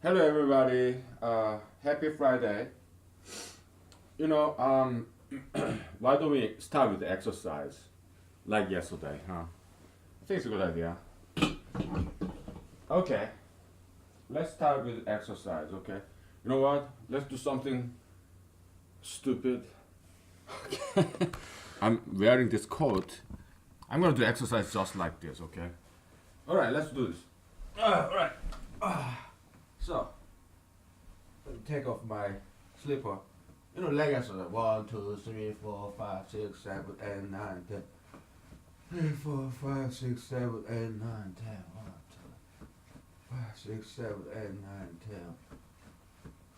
Hello, everybody. Happy Friday. You know, why don't we start with the exercise like yesterday, huh? I think it's a good idea. Okay, let's start with exercise, okay? You know what? Let's do something stupid. I'm wearing this coat. I'm gonna do exercise just like this, okay? Alright, let's do this. Alright. So, let me take off my slipper. Leg exercise. 1, 2, 3, 4, 5, 6, 7, 8, 9, 10. 3, 4, 5, 6, 7, 8, 9, 10. 1, 2, 5, 6, 7, 8, 9, 10.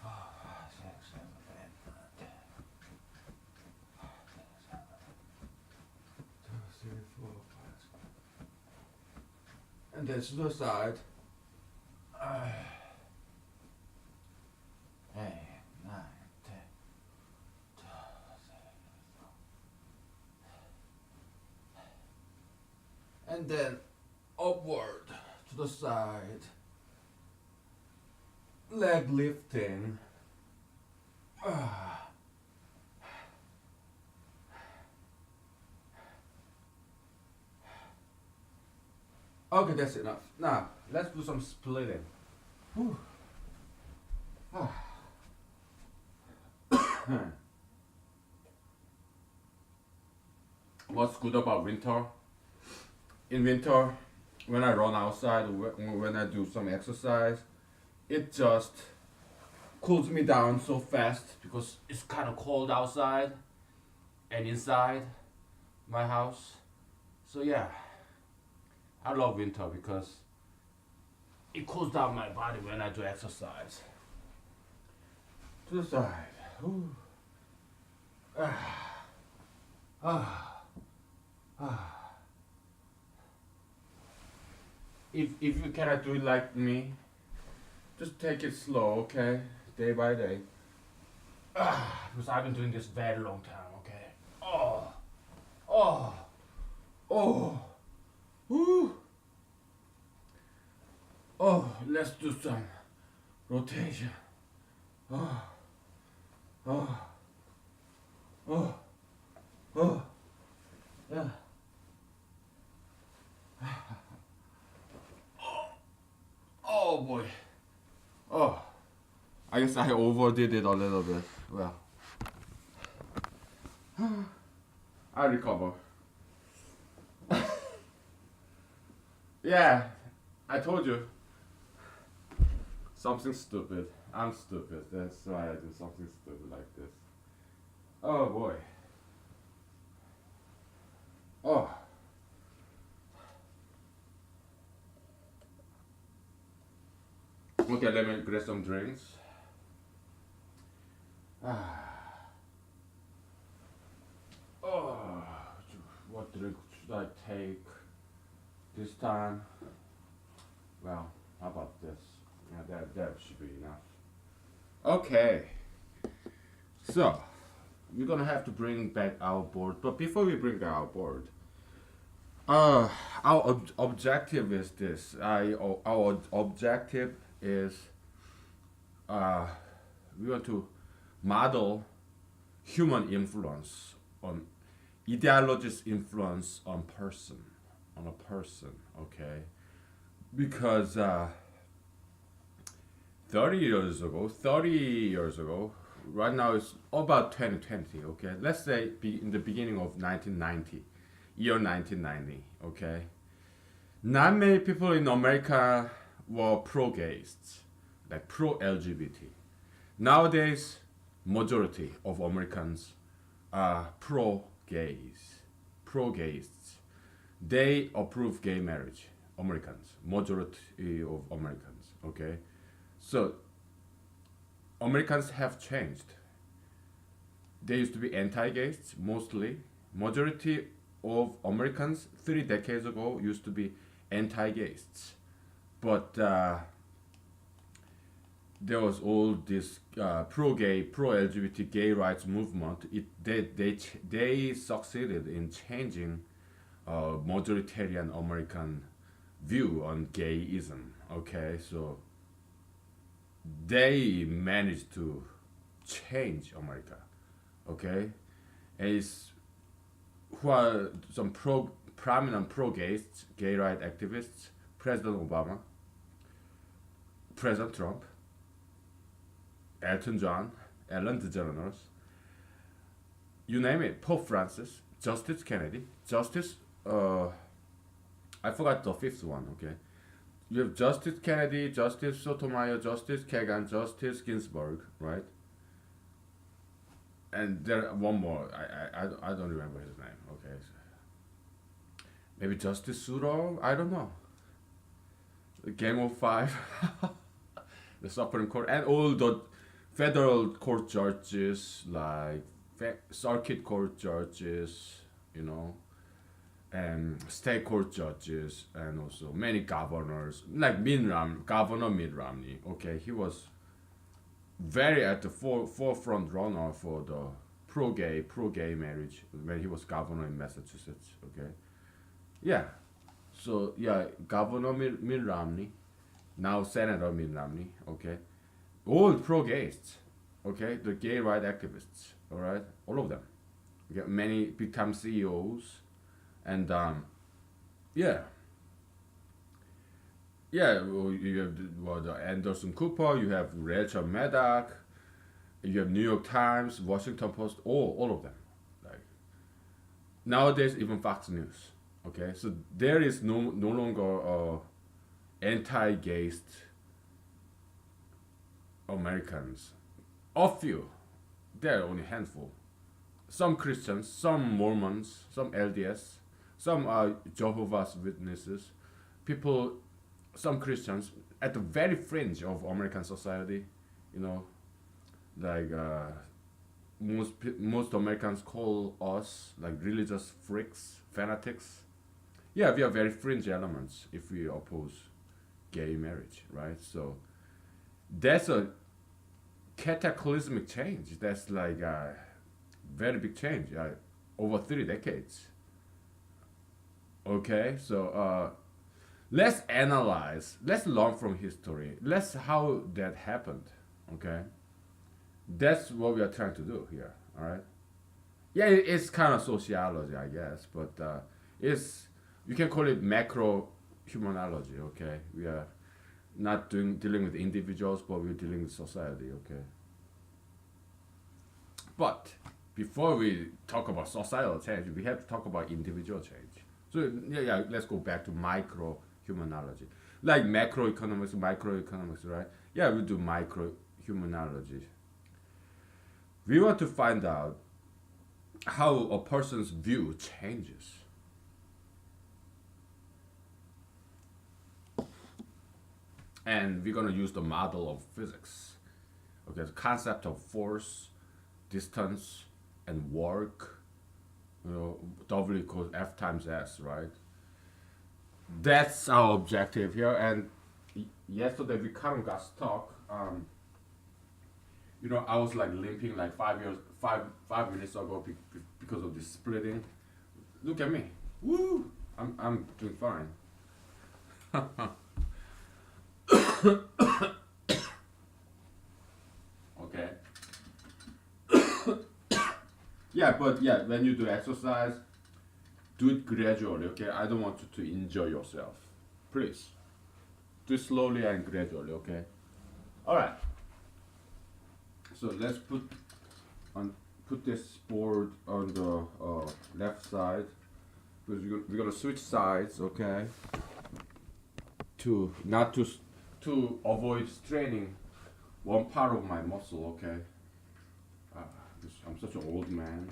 4, 5, 6, 7, 8, 9, 10. 2, 3, 4, 5. And then to the side. 8, 9, 10. And then upward to the side, leg lifting. Okay, that's enough. Now let's do some splitting. Whew. What's good about winter? In winter, when I run outside, when I do some exercise, it just cools me down so fast because it's kind of cold outside and inside my house. So yeah, I love winter because it cools down my body when I do exercise. To the side. Ooh. Ah. Ah. Ah. If you cannot do it like me, just take it slow, okay? Day by day. Because I've been doing this very long time, okay? Oh, oh, oh, woo. Oh, let's do some rotation. Oh, oh, oh, oh, yeah. Oh boy. Oh, I guess I overdid it a little bit. Well, I recover. Yeah, I told you. Something stupid. I'm stupid. That's why I do something stupid like this. Oh boy. Oh. Okay, let me get some drinks. Ah. Oh. What drink should I take this time? Well, how about this? Yeah, that should be enough. Okay. So, we're gonna have to bring back our board. But before we bring our board, uh, our objective is this. Our objective is uh, we want to model human influence on ideology's influence on a person. Okay, because 30 years ago, right now it's about 2020, okay? Let's say in the beginning of 1990, year 1990, okay? Not many people in America were pro-gays, like pro-LGBT. Nowadays, majority of Americans are pro-gays, pro-gays. They approve gay marriage, Americans, majority of Americans, okay? So Americans have changed. They used to be anti-gays mostly. Majority of Americans 3 decades ago used to be anti-gays, but there was all this pro-gay, pro-LGBT gay rights movement. They succeeded in changing majoritarian American view on gayism. Okay, so they managed to change America. Okay, and it's who are some prominent gay right activists: President Obama, President Trump, Elton John, Ellen DeGeneres, you name it, Pope Francis, Justice Kennedy, Justice, I forgot the fifth one, okay? You have Justice Kennedy, Justice Sotomayor, Justice Kagan, Justice Ginsburg, right? And there one more, I don't remember his name, okay? Maybe Justice Suro, I don't know. The Game of Five, the Supreme Court, and all the federal court judges, like circuit court judges, you know, and state court judges, and also many governors, like Governor Mitt Romney. Okay, he was very at the forefront runner for the pro-gay marriage when he was governor in Massachusetts. Okay, yeah. So yeah, Governor Mitt Romney, now Senator Mitt Romney. Okay, all pro-gays. Okay, the gay right activists. All right, all of them. Okay, many become CEOs, and yeah, yeah. Well, you have the Anderson Cooper. You have Rachel Maddow. You have New York Times, Washington Post. All of them. Like nowadays, even Fox News. Okay, so there is no longer anti-gayist Americans. A few, there are only a handful. Some Christians, some Mormons, some LDS, some Jehovah's Witnesses, people, some Christians at the very fringe of American society, you know, like most Americans call us like religious freaks, fanatics. Yeah, we are very fringe elements if we oppose gay marriage, right? So that's a cataclysmic change. That's like a very big change, over 3 decades. Okay, so let's analyze. Let's learn from history. Let's how that happened. Okay, that's what we are trying to do here. All right. Yeah, it's kind of sociology, I guess, but it's you can call it macro humanology. Okay, we are not dealing with individuals, but we're dealing with society. Okay. But before we talk about societal change, we have to talk about individual change. So yeah, let's go back to micro humanology, like macroeconomics, microeconomics, right? Yeah, we do micro humanology. We want to find out how a person's view changes. And we're gonna use the model of physics. Okay, the concept of force, distance, and work. You know, W equals F times S, right? That's our objective here. And yesterday we kind of got stuck. You know, I was like limping like 5 minutes ago because of this splitting. Look at me. Woo! I'm doing fine. Okay. Yeah, but yeah, when you do exercise, do it gradually, okay? I don't want you to enjoy yourself. Please. Do it slowly and gradually, okay? Alright. So let's put this board on the left side because we're gonna switch sides, okay? To not to avoid straining one part of my muscle, okay? I'm such an old man.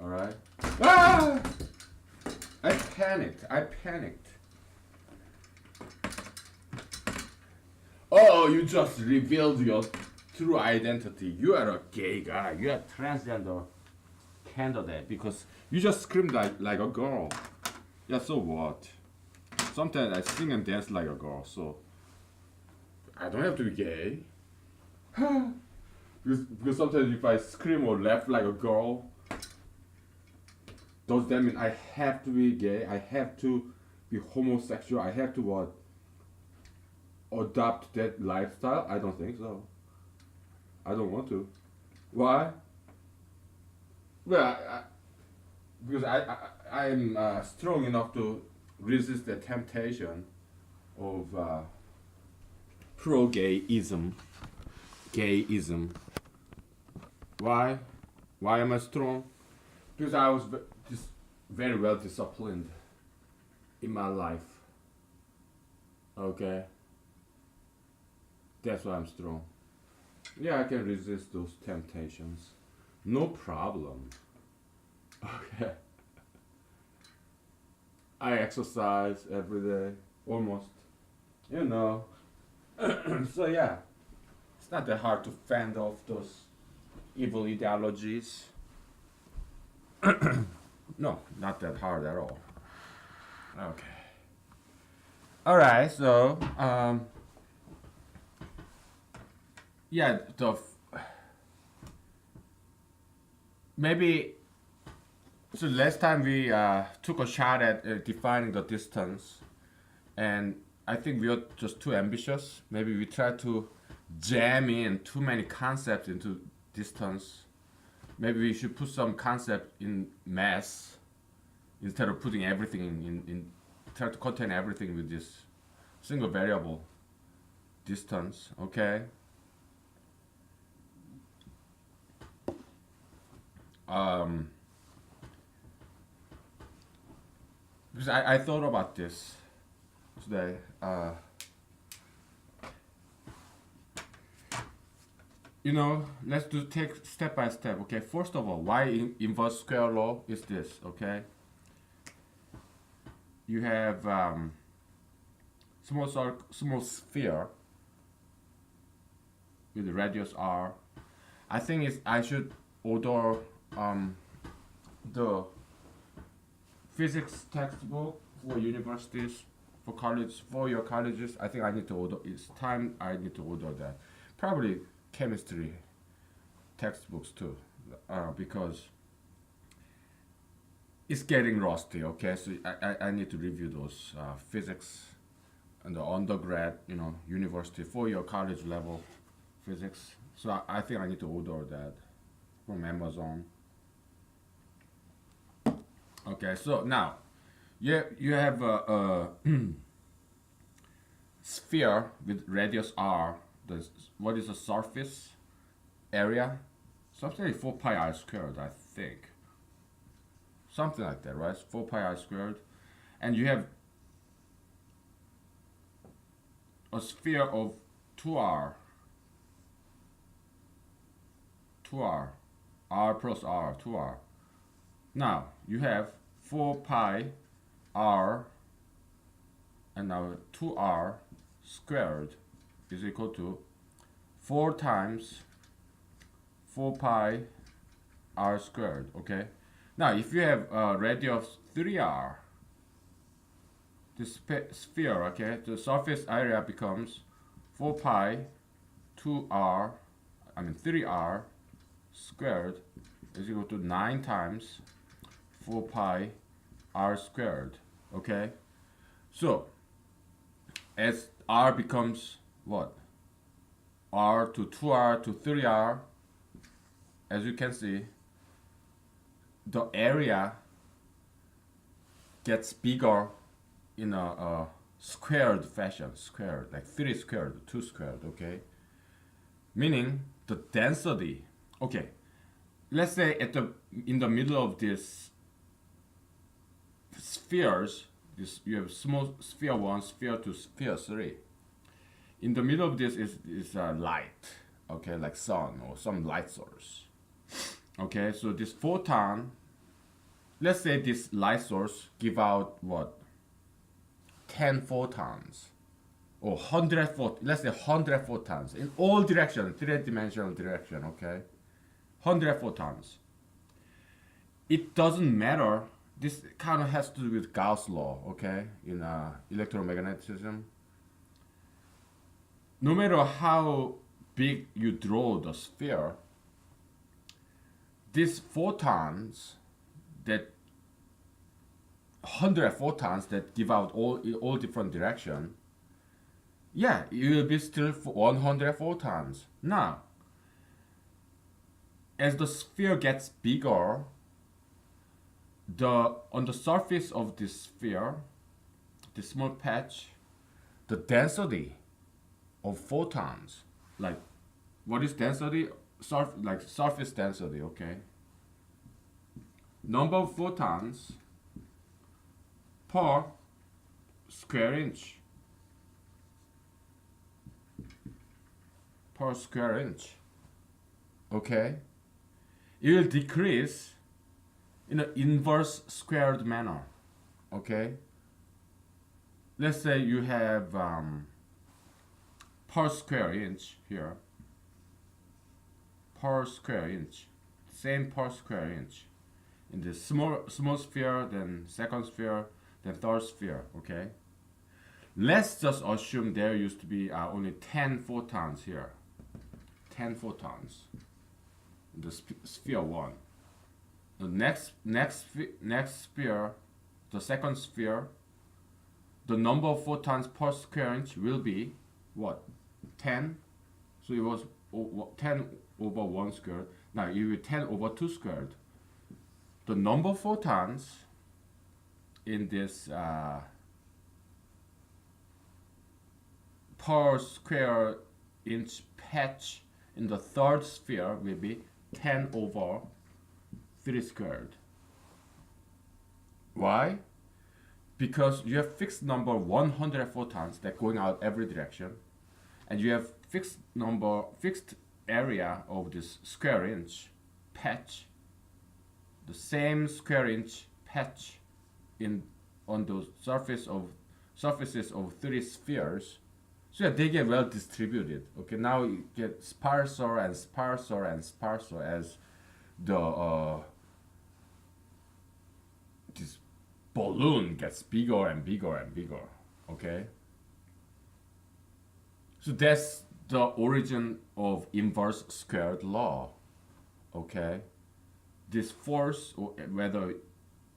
Alright. Ah! I panicked. Oh, you just revealed your true identity. You are a gay guy. You are transgender candidate because you just screamed like a girl. Yeah, so what? Sometimes I sing and dance like a girl, so I don't have to be gay. because sometimes if I scream or laugh like a girl, does that mean I have to be gay? I have to be homosexual? I have to what? adopt that lifestyle? I don't think so. I don't want to. Why? Well, because I'm strong enough to resist the temptation of pro-gayism. Gayism. Why? Why am I strong? Because I was just very well disciplined in my life. Okay? That's why I'm strong. Yeah, I can resist those temptations. No problem. Okay. I exercise every day, almost. You know. So yeah, it's not that hard to fend off those evil ideologies. No, not that hard at all. Okay. All right. So yeah, maybe. So last time we took a shot at defining the distance, and I think we are just too ambitious. Maybe we try to jam in too many concepts into distance. Maybe we should put some concept in mass instead of putting everything in try to contain everything with this single variable distance. Okay. Because I thought about this today. Let's take step by step. Okay, first of all, why inverse square law is this? Okay, you have small sphere with the radius r. I think I should order the physics textbook for universities, for your colleges. I think I need to order. It's time I need to order that. Probably chemistry textbooks too, because it's getting rusty. Okay, so I need to review those physics and the undergrad, university for your college level physics. So I think I need to order that from Amazon. Okay, so now you have a sphere with radius r. What is the surface area? Something like 4 pi r squared, I think. Something like that, right? 4 pi r squared. And you have a sphere of 2r. 2r. R plus r, 2r. Now, you have 4 pi r and now 2r squared is equal to 4 times 4 pi r squared, okay? Now, if you have a radius 3r, the sphere, okay, the surface area becomes 4 pi 3r squared is equal to 9 times 4 pi r squared, okay? So, as r becomes what? R to 2r to 3r, as you can see, the area gets bigger in a squared fashion, squared, like 3 squared, 2 squared, okay? Meaning the density, okay, let's say in the middle of this spheres, you have small sphere 1, sphere 2, sphere 3. In the middle of this is light, okay, like sun or some light source. Okay, so this photon, let's say this light source give out what? 10 photons or 100 let's say 100 photons in all directions, three-dimensional direction, okay? 100 photons. It doesn't matter. This kind of has to do with Gauss law, okay, in electromagnetism. No matter how big you draw the sphere, these photons, that 100 photons that give out all different direction, Yeah, it will be still 100 photons. Now, as the sphere gets bigger, the on the surface of this sphere, this small patch, the density of photons, like what is density? Like surface density, okay? Number of photons per square inch. Per square inch. Okay? It will decrease in an inverse squared manner. Okay? Let's say you have per square inch here. Per square inch. Same per square inch. In the small sphere, then second sphere, then third sphere. Okay? Let's just assume there used to be only 10 photons here. 10 photons in the sphere 1. The next sphere, the second sphere, the number of photons per square inch will be what? 10. So it was 10 over 1 squared. Now it will be 10 over 2 squared. The number of photons in this per square inch patch in the third sphere will be 10 over 3 squared. Why? Because you have fixed number 100 photons that going out every direction, and you have fixed area of this square inch patch, the same square inch patch in on the surfaces of 3 spheres. So yeah, they get well distributed. Okay, now you get sparser and sparser and sparser as the this balloon gets bigger and bigger and bigger. Okay, so that's the origin of inverse squared law. Okay, this force, or whether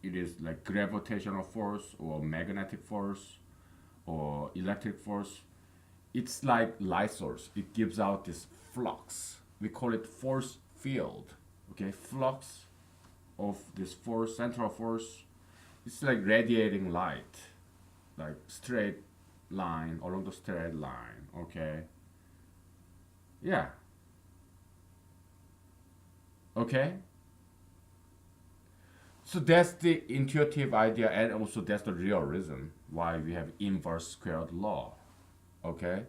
it is like gravitational force or magnetic force or electric force, it's like light source. It gives out this flux. We call it force field. Okay, flux of this force, central force. It's like radiating light, like straight line along the straight line. Okay. Yeah. Okay. So that's the intuitive idea, and also that's the real reason why we have inverse squared law. Okay,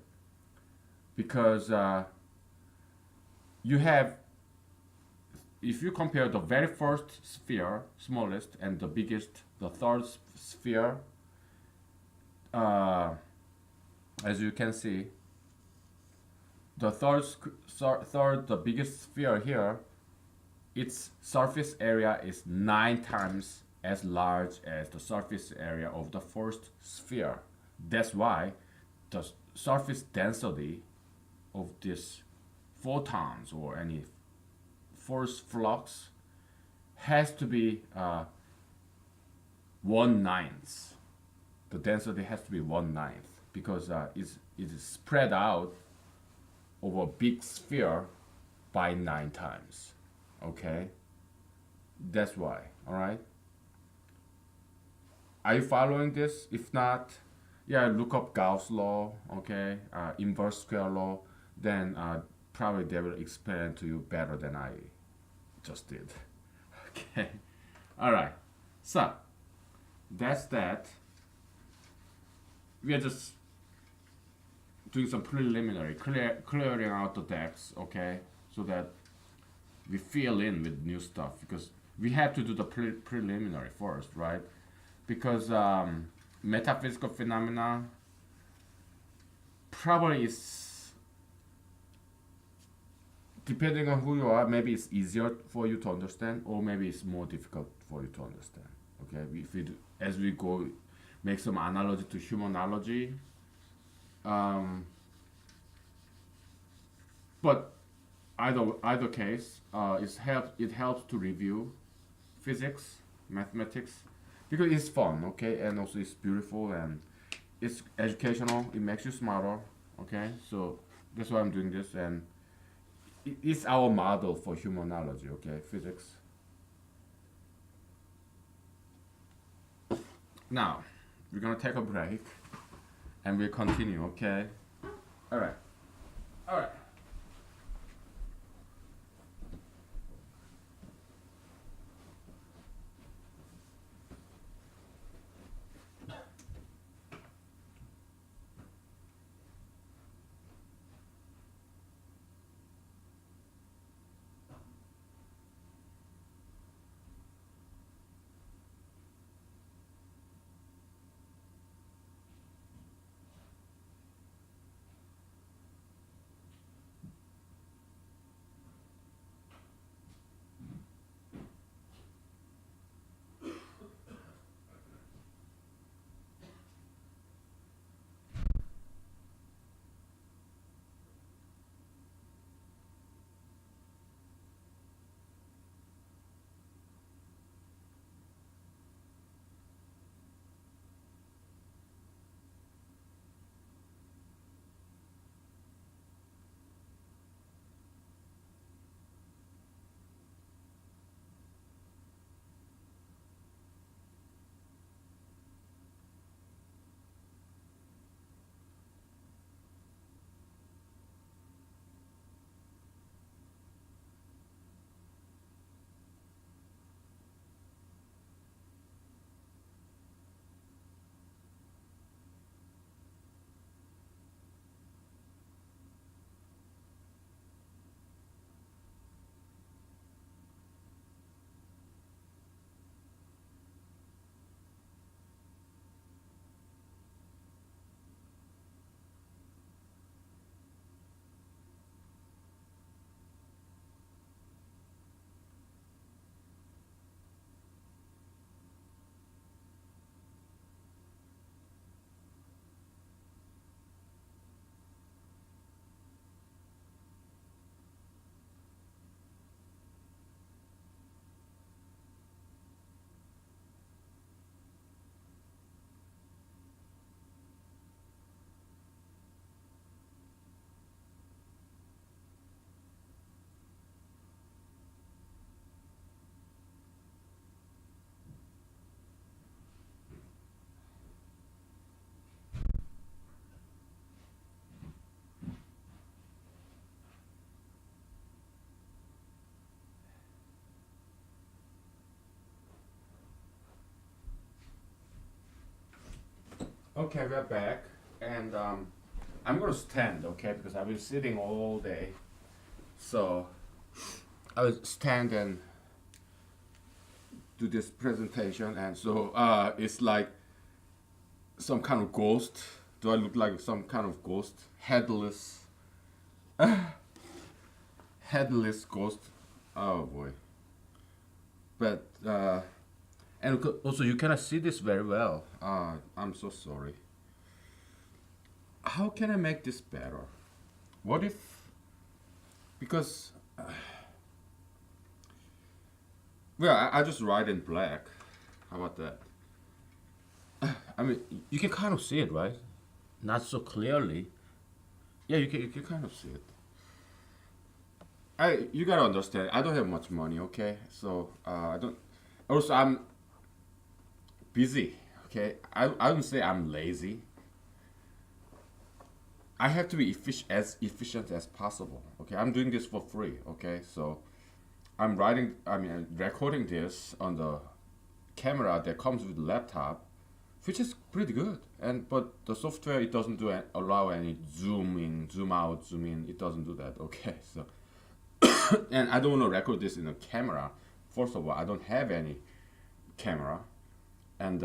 because you have, if you compare the very first sphere, smallest, and the biggest, the third sphere, as you can see, the third, the biggest sphere here, its surface area is 9 times as large as the surface area of the first sphere. That's why the surface density of this photons or any force flux has to be 1/9. The density has to be 1/9 because it's spread out over a big sphere by 9 times. Okay, that's why. All right. Are you following this? If not, yeah, look up Gauss law. Okay, inverse square law. Then probably they will explain to you better than I just did. Okay. All right. So that's that. We are just doing some preliminary, clearing out the decks. Okay, so that we fill in with new stuff, because we have to do the preliminary first, right? Because metaphysical phenomena probably is, depending on who you are, maybe it's easier for you to understand, or maybe it's more difficult for you to understand. Okay, if we do, as we go, make some analogy to humanology. But either case, it helps to review physics, mathematics, because it's fun, okay, and also it's beautiful and it's educational. It makes you smarter, Okay, so that's why I'm doing this, and it's our model for humanology. Okay, physics. Now we're gonna take a break, and we'll continue. Okay. All right. All right. Okay, we're back, and I'm gonna stand, okay, because I've been sitting all day. So I will stand and do this presentation, and so it's like some kind of ghost. Do I look like some kind of ghost? Headless ghost. Oh boy. But and also you cannot see this very well. I'm so sorry. How can I make this better? What if, because well, I just write in black. How about that? I mean, you can kind of see it, right? Not so clearly. Yeah, you can kind of see it. You gotta understand. I don't have much money, okay? So I don't. Also, I'm busy, okay? I don't say I'm lazy. I have to be efficient as possible, okay? I'm doing this for free, okay? So I'm recording this on the camera that comes with the laptop, which is pretty good. And but the software, it doesn't allow any zoom in, zoom out, zoom in. It doesn't do that. Okay, so and I don't want to record this in a camera. First of all, I don't have any camera, and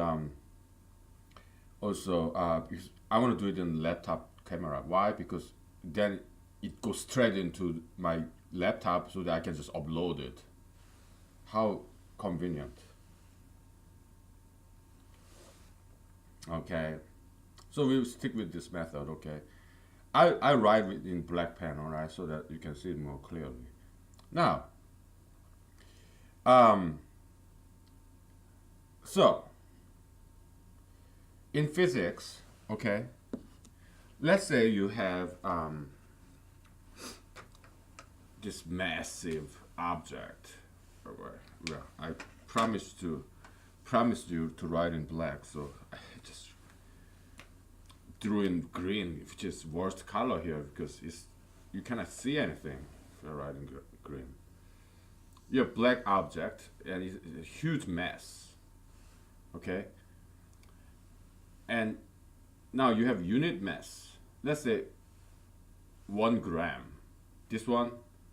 also because I want to do it in laptop camera. Why? Because then it goes straight into my laptop so that I can just upload it. How convenient. Okay, so we'll stick with this method. Okay, I write it in black pen, all right, so that you can see it more clearly. Now, um, so in physics, okay, let's say you have this massive object. Well, I promised you to write in black, so I just drew in green, which is worst color here because you cannot see anything if you're writing green. You have black object and it's a huge mass. Okay, and now you have unit mass. Let's say 1 gram. This one,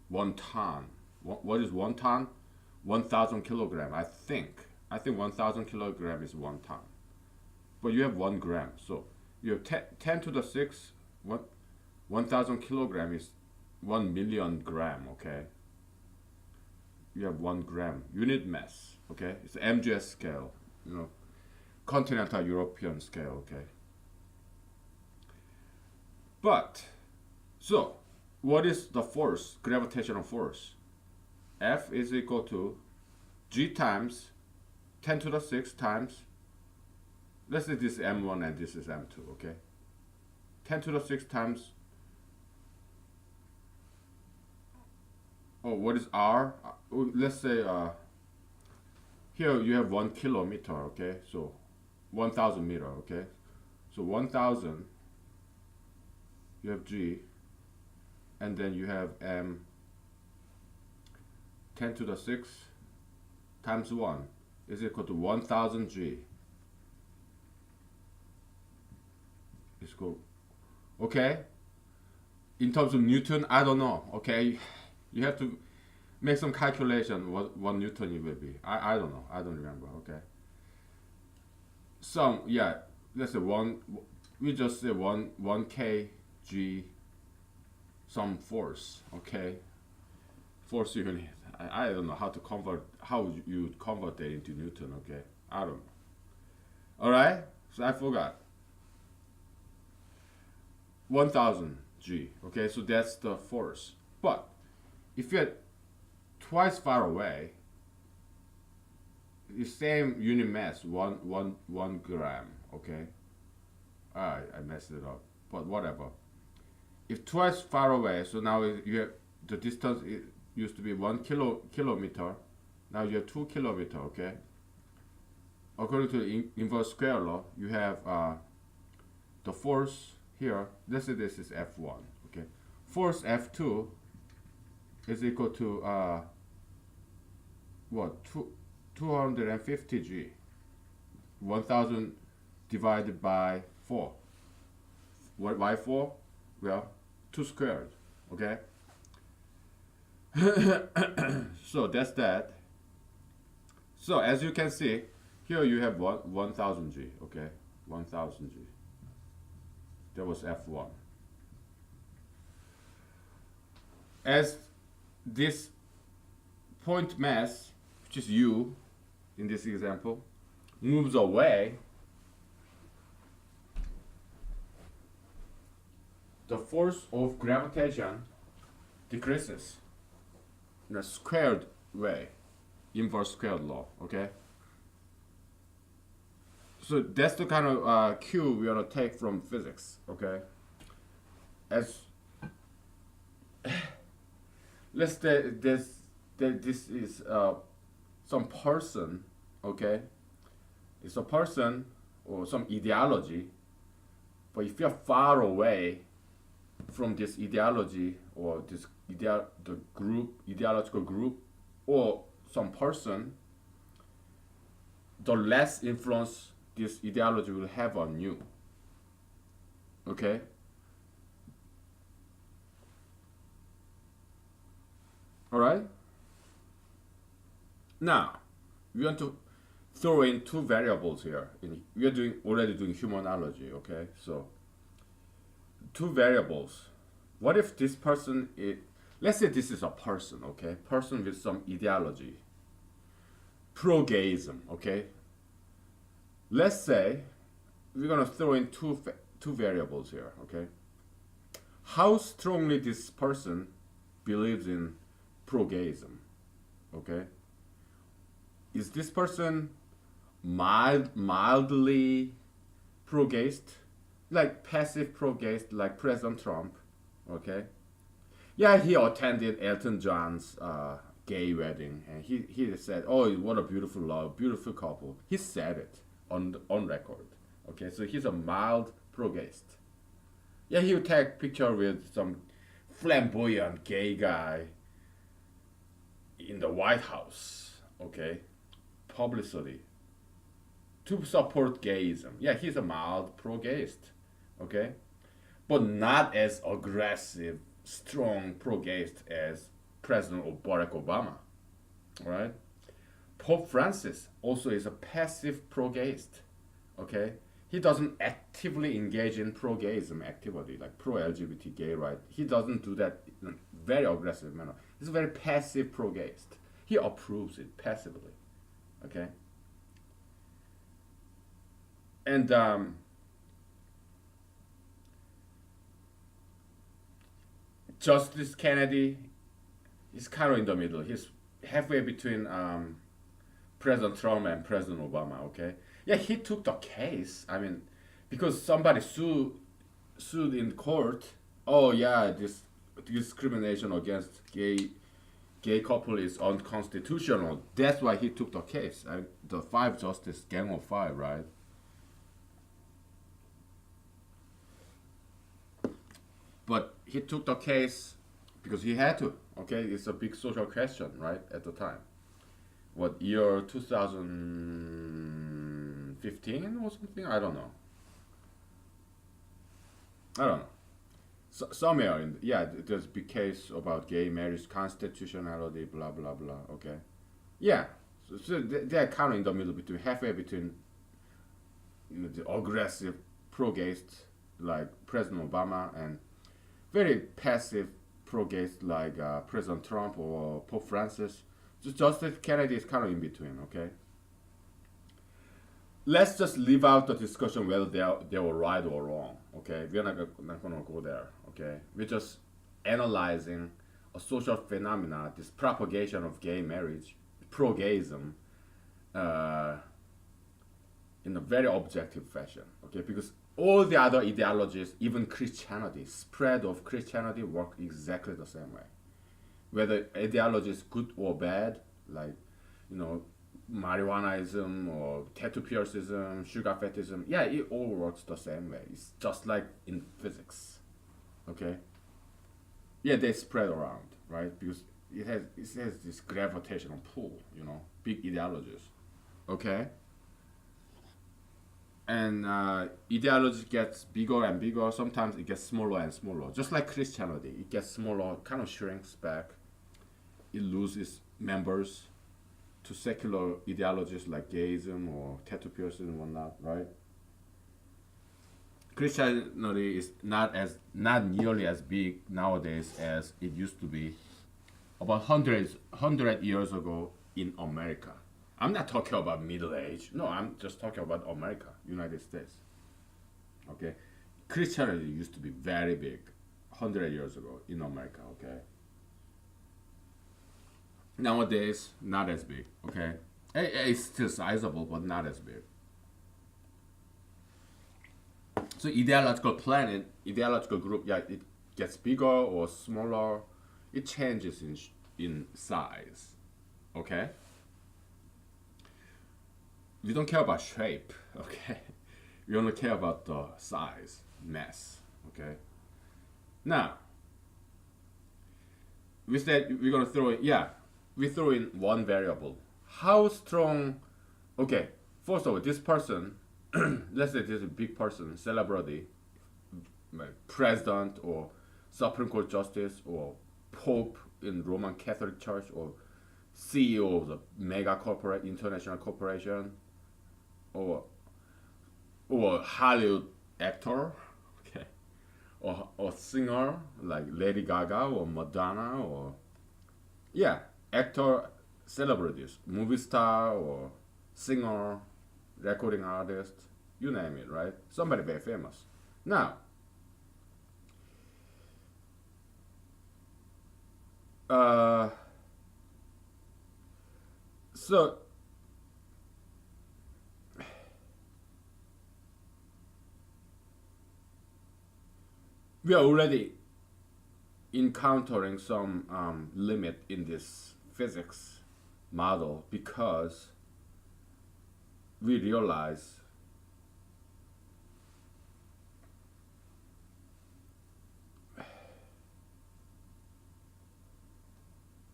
1 ton. What is 1 ton? 1,000 kilogram. I think 1,000 kilogram is 1 ton. But you have 1 gram. So you have 10 to the 6, 1,000 kilogram is 1 million gram, okay? You have 1 gram, unit mass, okay? It's MGS scale, continental European scale, okay? But, so, what is the force, gravitational force? F is equal to G times 10 to the 6 times, let's say this is M1 and this is M2, okay? 10 to the 6 times, what is R? Let's say here you have 1 kilometer, okay? So 1,000 meter, okay? So 1,000, you have G, and then you have M 10 to the 6 times 1 is equal to 1,000 G. It's cool. Okay? In terms of Newton, I don't know, okay? You have to make some calculation what Newton it will be. I don't know. I don't remember, okay? Yeah, let's say we just say 1 kg some force, okay? Force unit. I don't know how you would convert that into Newton, okay? I don't know. Alright? So I forgot. 1,000 G, okay? So that's the force. But if you're twice far away, the same unit mass, one gram, okay? I messed it up, but whatever. If twice far away, so now you have the distance, it used to be 1 kilometer, now you have 2 kilometer, okay? According to the inverse square law, you have the force here, let's say this is F1, okay? Force F2 is equal to 250 G. 1,000 divided by 4. Why 4? Well, 2 squared, okay? So that's that. So as you can see, here you have 1,000 G, okay? 1,000 G. That was F1. As this point mass, which is U in this example, moves away, the force of gravitation decreases in a squared way, inverse squared law, okay? So that's the kind of cue we're gonna take from physics, okay? As let's say this is some person, okay? It's a person or some ideology, but if you're far away from this ideology or this ideological group, or some person, the less influence this ideology will have on you. Okay? Alright? Now, we want to throw in 2 variables here. We are already doing humanology, okay? So, 2 variables. What if this person is, let's say this is a person, okay? Person with some ideology. Pro-gayism, okay? Let's say we're gonna throw in two variables here, okay? How strongly this person believes in pro-gayism, okay? Is this person mildly pro-gayist, like passive pro-gays like President Trump, okay? Yeah, he attended Elton John's gay wedding, and he said, "Oh, what a beautiful love, beautiful couple." He said it on record. Okay, so he's a mild pro-gayist. Yeah, he would take picture with some flamboyant gay guy in the White House. Okay, publicity to support gayism. Yeah, he's a mild pro-gayist. Okay, but not as aggressive, strong pro-gayist as President Barack Obama. All right. Pope Francis also is a passive pro-gayist. Okay, he doesn't actively engage in pro-gayism activity like pro-LGBT gay right. He doesn't do that in a very aggressive manner. He's a very passive pro-gayist. He approves it passively. Okay, and Justice Kennedy is kind of in the middle. He's halfway between President Trump and President Obama. Okay, yeah, he took the case. I mean, because somebody sued in court. Oh yeah, this discrimination against gay couple is unconstitutional. That's why he took the case. The five justice gang of five, right? But he took the case because he had to. Okay, it's a big social question, right? At the time, what year 2015 or something? I don't know. I don't know. So, somewhere in yeah, there's a big case about gay marriage constitutionality, blah blah blah. Okay, yeah. So they're kind of in the middle between halfway between the aggressive pro-gayist like President Obama and very passive pro-gayist like President Trump or Pope Francis. Just Justice Kennedy is kind of in between. Okay, let's just leave out the discussion whether they were right or wrong. Okay, we're not gonna go there. Okay, we're just analyzing a social phenomena, this propagation of gay marriage, pro-gayism, uh, in a very objective fashion. Okay, because all the other ideologies, even Christianity, spread of Christianity work exactly the same way. Whether ideology is good or bad, like you know, marijuanaism or tattoo piercism, sugar fetishism, yeah, it all works the same way. It's just like in physics. Okay? Yeah, they spread around, right? Because it has this gravitational pull, big ideologies. Okay? And ideology gets bigger and bigger. Sometimes it gets smaller and smaller. Just like Christianity, it gets smaller, kind of shrinks back. It loses members to secular ideologies like gayism or tattoo piercing and whatnot, right? Christianity is not nearly as big nowadays as it used to be about hundred years ago in America. I'm not talking about Middle Age. No, I'm just talking about America, United States. Okay, Christianity used to be very big 100 years ago in America. Okay, nowadays not as big. Okay, it's still sizable, but not as big. So ideological group, yeah, it gets bigger or smaller. It changes in size. Okay. We don't care about shape. Okay. We only care about the size, mass. Okay. Now, we said we're gonna throw in. Yeah, we throw in one variable. How strong? Okay. First of all, this person, let's say this is a big person, celebrity, like president or Supreme Court justice or Pope in Roman Catholic Church or CEO of the mega corporate international corporation or Hollywood actor, okay, or singer like Lady Gaga or Madonna or yeah, actor, celebrities, movie star or singer, recording artist, you name it, right? Somebody very famous. Now, uh, so we are already encountering some limit in this physics model because we realize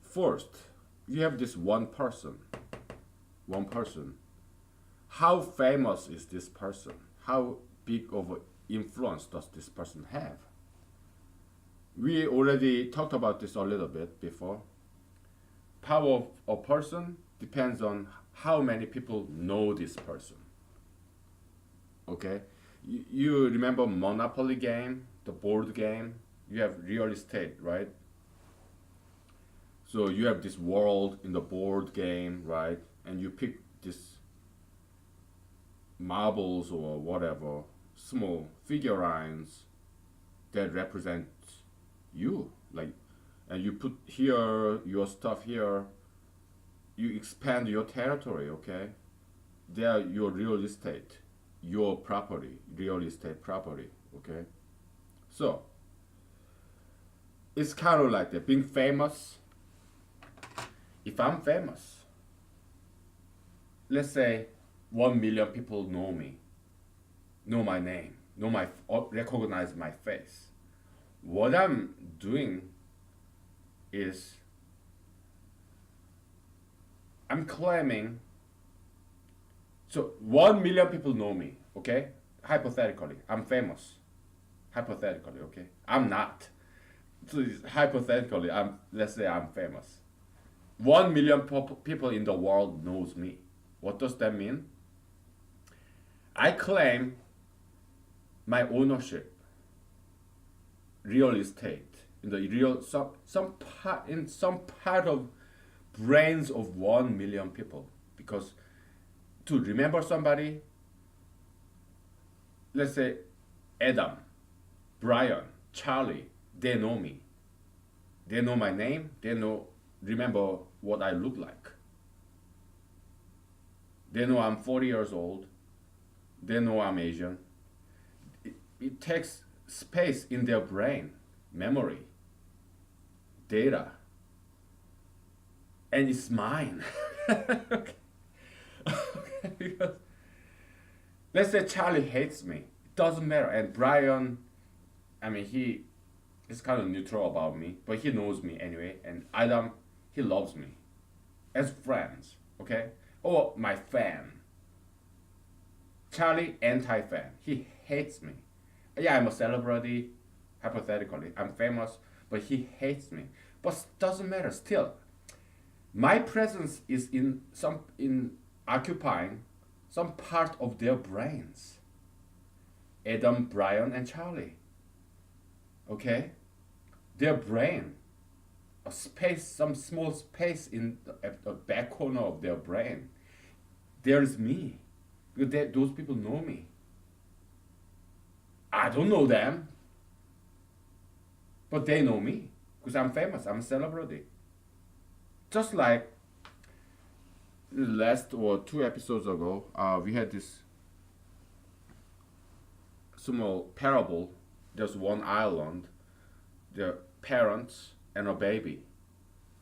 first you have this one person. How famous is this person? How big of an influence does this person have? We already talked about this a little bit before. Power of a person depends on how many people know this person. Okay? You remember Monopoly game, the board game? You have real estate, right? So you have this world in the board game, right? And you pick this marbles or whatever, small figurines that represent you. Like, and you put here your stuff here, you expand your territory, okay? They are your real estate, your property, real estate property, okay? So it's kind of like that. Being famous, if I'm famous, let's say 1 million people know me, know my name, recognize my face. What I'm doing is I'm claiming. So 1 million people know me, okay? Hypothetically, I'm famous. Hypothetically, okay? I'm not. So hypothetically, let's say I'm famous. 1 million people in the world knows me. What does that mean? I claim my ownership, real estate in the real some part of brains of 1 million people. Because to remember somebody, let's say Adam, Brian, Charlie, they know me. They know my name. They remember what I look like. They know I'm 40 years old. They know I'm Asian. It takes space in their brain, memory, data, and it's mine. Okay. Because let's say Charlie hates me. It doesn't matter. And Brian, I mean, he is kind of neutral about me, but he knows me anyway. And Adam, he loves me as friends, okay? Or my fan. Charlie, anti-fan. He hates me. Yeah, I'm a celebrity, hypothetically. I'm famous, but he hates me. But doesn't matter. Still, my presence is in occupying some part of their brains. Adam, Brian, and Charlie. Okay? Their brain, a space, some small space in the back corner of their brain. There is me. Because those people know me. I don't know them, but they know me because I'm famous. I'm a celebrity. Just like last or 2 episodes ago, we had this small parable. There's one island, their parents and a baby.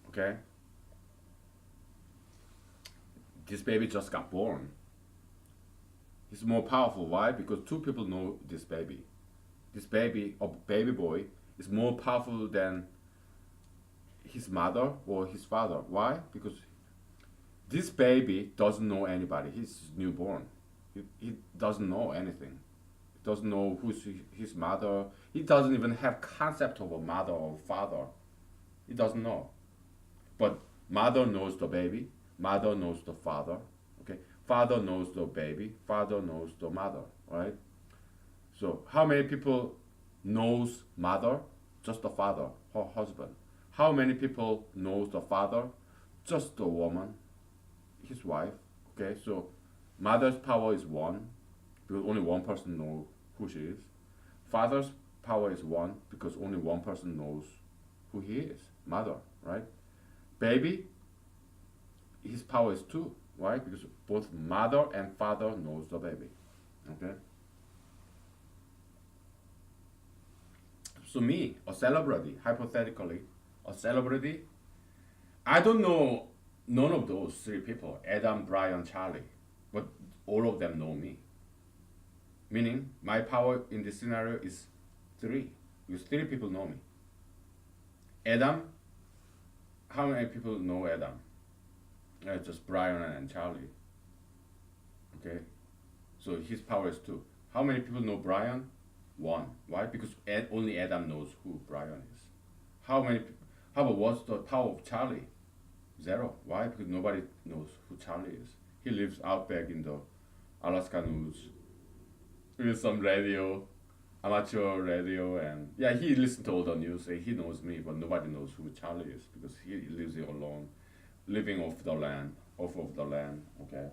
Okay? This baby just got born. He's more powerful. Why? Because two people know this baby. This baby, a baby boy, is more powerful than his mother or his father. Why? Because this baby doesn't know anybody. He's newborn. He doesn't know anything. He doesn't know who's his mother. He doesn't even have concept of a mother or father. He doesn't know. But mother knows the baby. Mother knows the father. Okay. Father knows the baby. Father knows the mother. Right. So how many people knows mother? Just the father, her husband. How many people knows the father? Just the woman, his wife. Okay, so mother's power is one because only one person knows who she is. Father's power is one because only one person knows who he is. Mother, right? Baby, his power is two, right? Because both mother and father knows the baby. Okay. So me, a celebrity, hypothetically, a celebrity, I don't know none of those three people, Adam, Brian, Charlie, but all of them know me. Meaning, my power in this scenario is three, because three people know me. Adam, how many people know Adam? Just Brian and Charlie. Okay, so his power is two. How many people know Brian? One. Why? Because only Adam knows who Brian is. How many? How about what's the power of Charlie? Zero. Why? Because nobody knows who Charlie is. He lives out back in the Alaska news with some radio, amateur radio, and yeah, he listens to all the news. He knows me, but nobody knows who Charlie is because he lives here alone, living off the land, off of the land. Okay.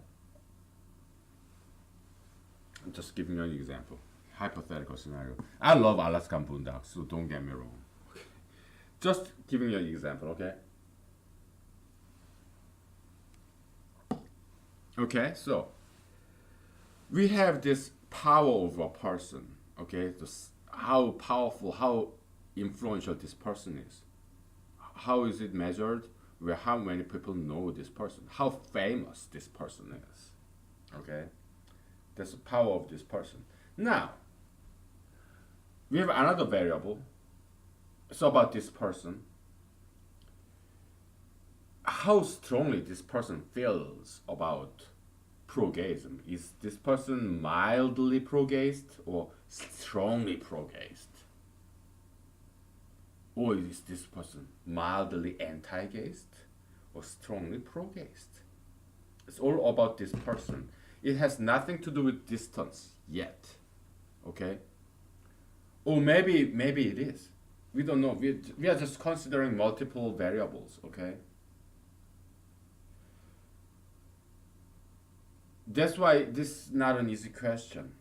I'm just giving you an example, hypothetical scenario. I love Alaskan boondocks, so don't get me wrong. Just giving you an example, okay? Okay, so we have this power of a person, okay? This, how powerful, how influential this person is. How is it measured? Where how many people know this person? How famous this person is, okay? That's the power of this person. Now, we have another variable. It's about this person. How strongly this person feels about pro-gayism. Is this person mildly pro-gayist or strongly pro-gayist? Or is this person mildly anti-gayist or strongly pro-gayist? It's all about this person. It has nothing to do with distance yet, okay? Or maybe it is. We don't know. We are just considering multiple variables, okay? That's why this is not an easy question,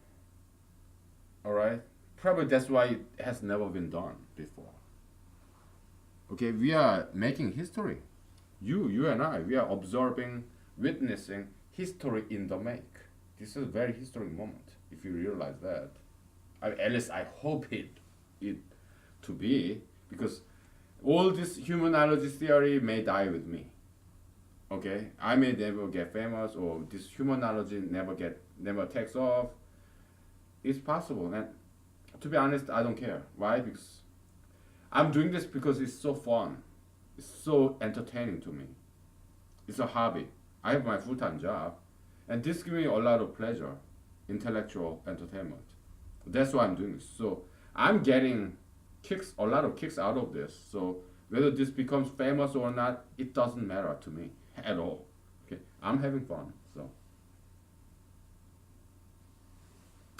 all right? Probably that's why it has never been done before. Okay, we are making history. You and I, we are observing, witnessing history in the make. This is a very historic moment, if you realize that. At least I hope it to be, because all this humanology theory may die with me. Okay, I may never get famous, or this humanology never takes off. It's possible, and to be honest, I don't care. Why? Because I'm doing this because it's so fun. It's so entertaining to me. It's a hobby. I have my full-time job, and this gives me a lot of pleasure, intellectual entertainment. That's why I'm doing this. So I'm getting a lot of kicks out of this. So whether this becomes famous or not, it doesn't matter to me at all. Okay, I'm having fun. So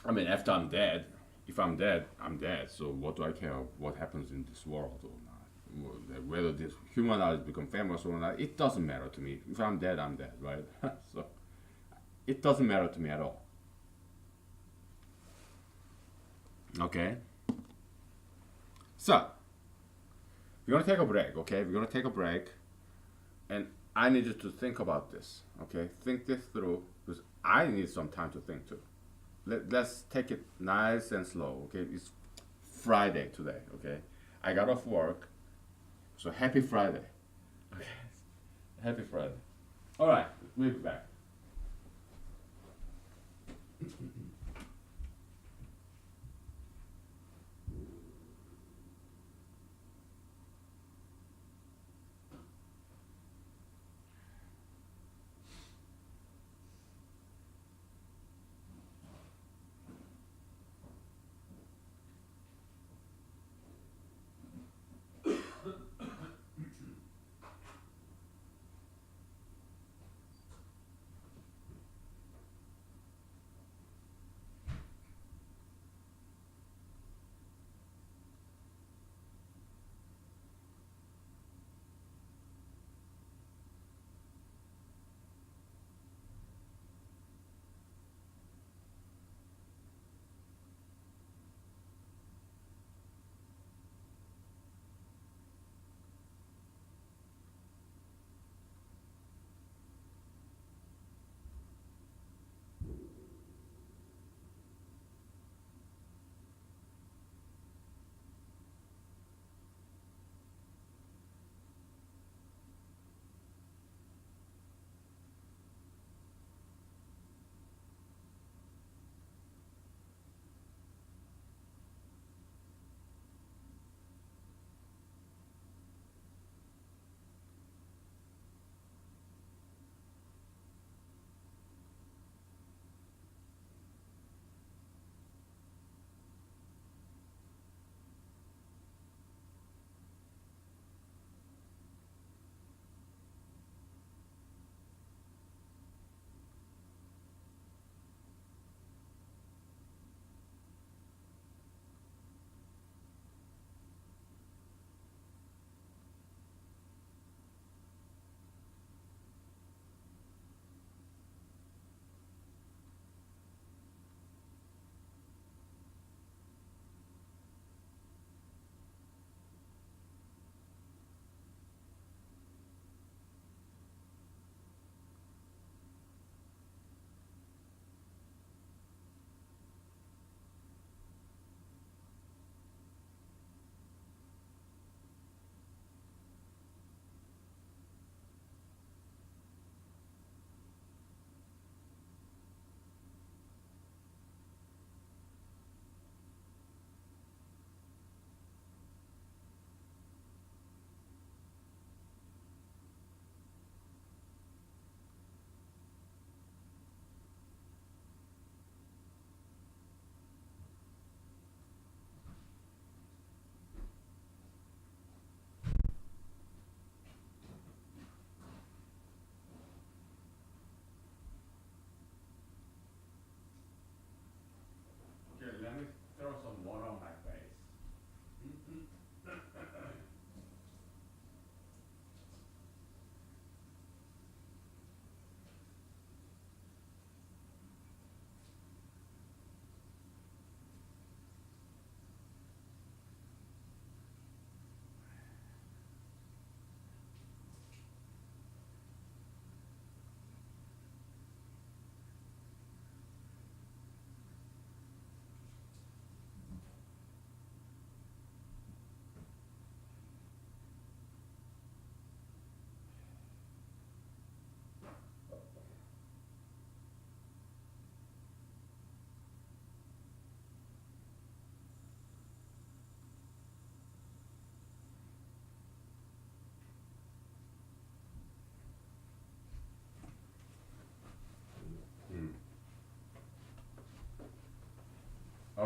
I mean, after I'm dead, if I'm dead, I'm dead. So what do I care what happens in this world or not? Whether this human art become famous or not, it doesn't matter to me. If I'm dead, right? So it doesn't matter to me at all. Okay. So we're gonna take a break. Okay, we're gonna take a break, and I need you to think about this. Okay, think this through because I need some time to think too. Let's take it nice and slow. Okay, it's Friday today. Okay, I got off work, so happy Friday. Okay, happy Friday. All right, we'll be back.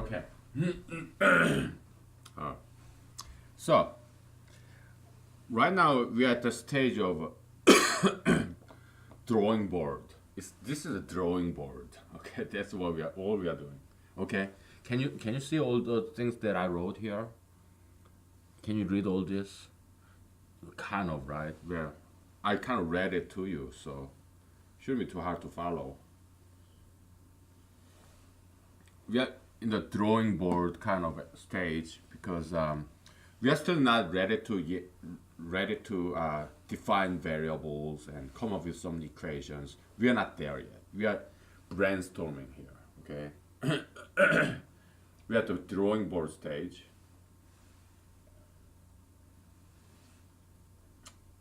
Okay. uh, so right now we are at the stage of drawing board. This is a drawing board. Okay, that's what we are doing. Okay, can you see all the things that I wrote here? Can you read all this? Kind of, right? Where I kind of read it to you, so shouldn't be too hard to follow. We are in the drawing board kind of stage because we are still not ready to define variables and come up with some equations. We are not there yet. We are brainstorming here. Okay, we are at the drawing board stage.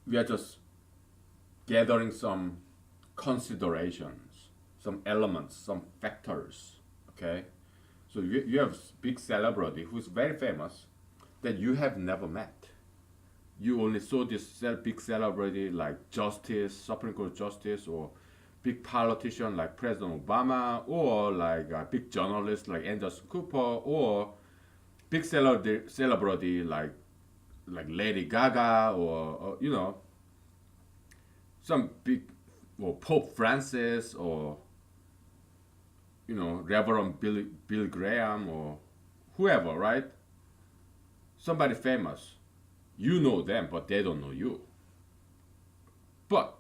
We are just gathering some considerations, some elements, some factors. Okay, so you have big celebrity who's very famous that you have never met. You only saw this big celebrity like Justice, Supreme Court Justice, or big politician like President Obama, or like a big journalist like Anderson Cooper, or big celebrity like Lady Gaga, or you know, some big, or Pope Francis, or you know, Reverend Bill Graham, or whoever, right? Somebody famous. You know them, but they don't know you. But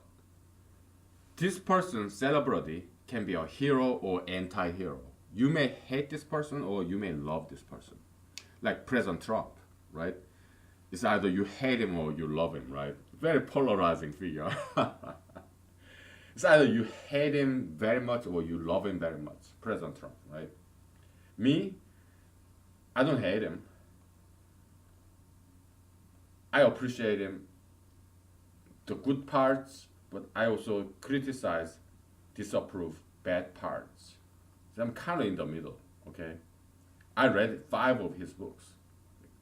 this person, celebrity, can be a hero or anti-hero. You may hate this person or you may love this person. Like President Trump, right? It's either you hate him or you love him, right? Very polarizing figure. It's either you hate him very much or you love him very much. President Trump, right? Me, I don't hate him. I appreciate him, the good parts, but I also criticize, disapprove bad parts. So I'm kind of in the middle, okay? I read 5 of his books.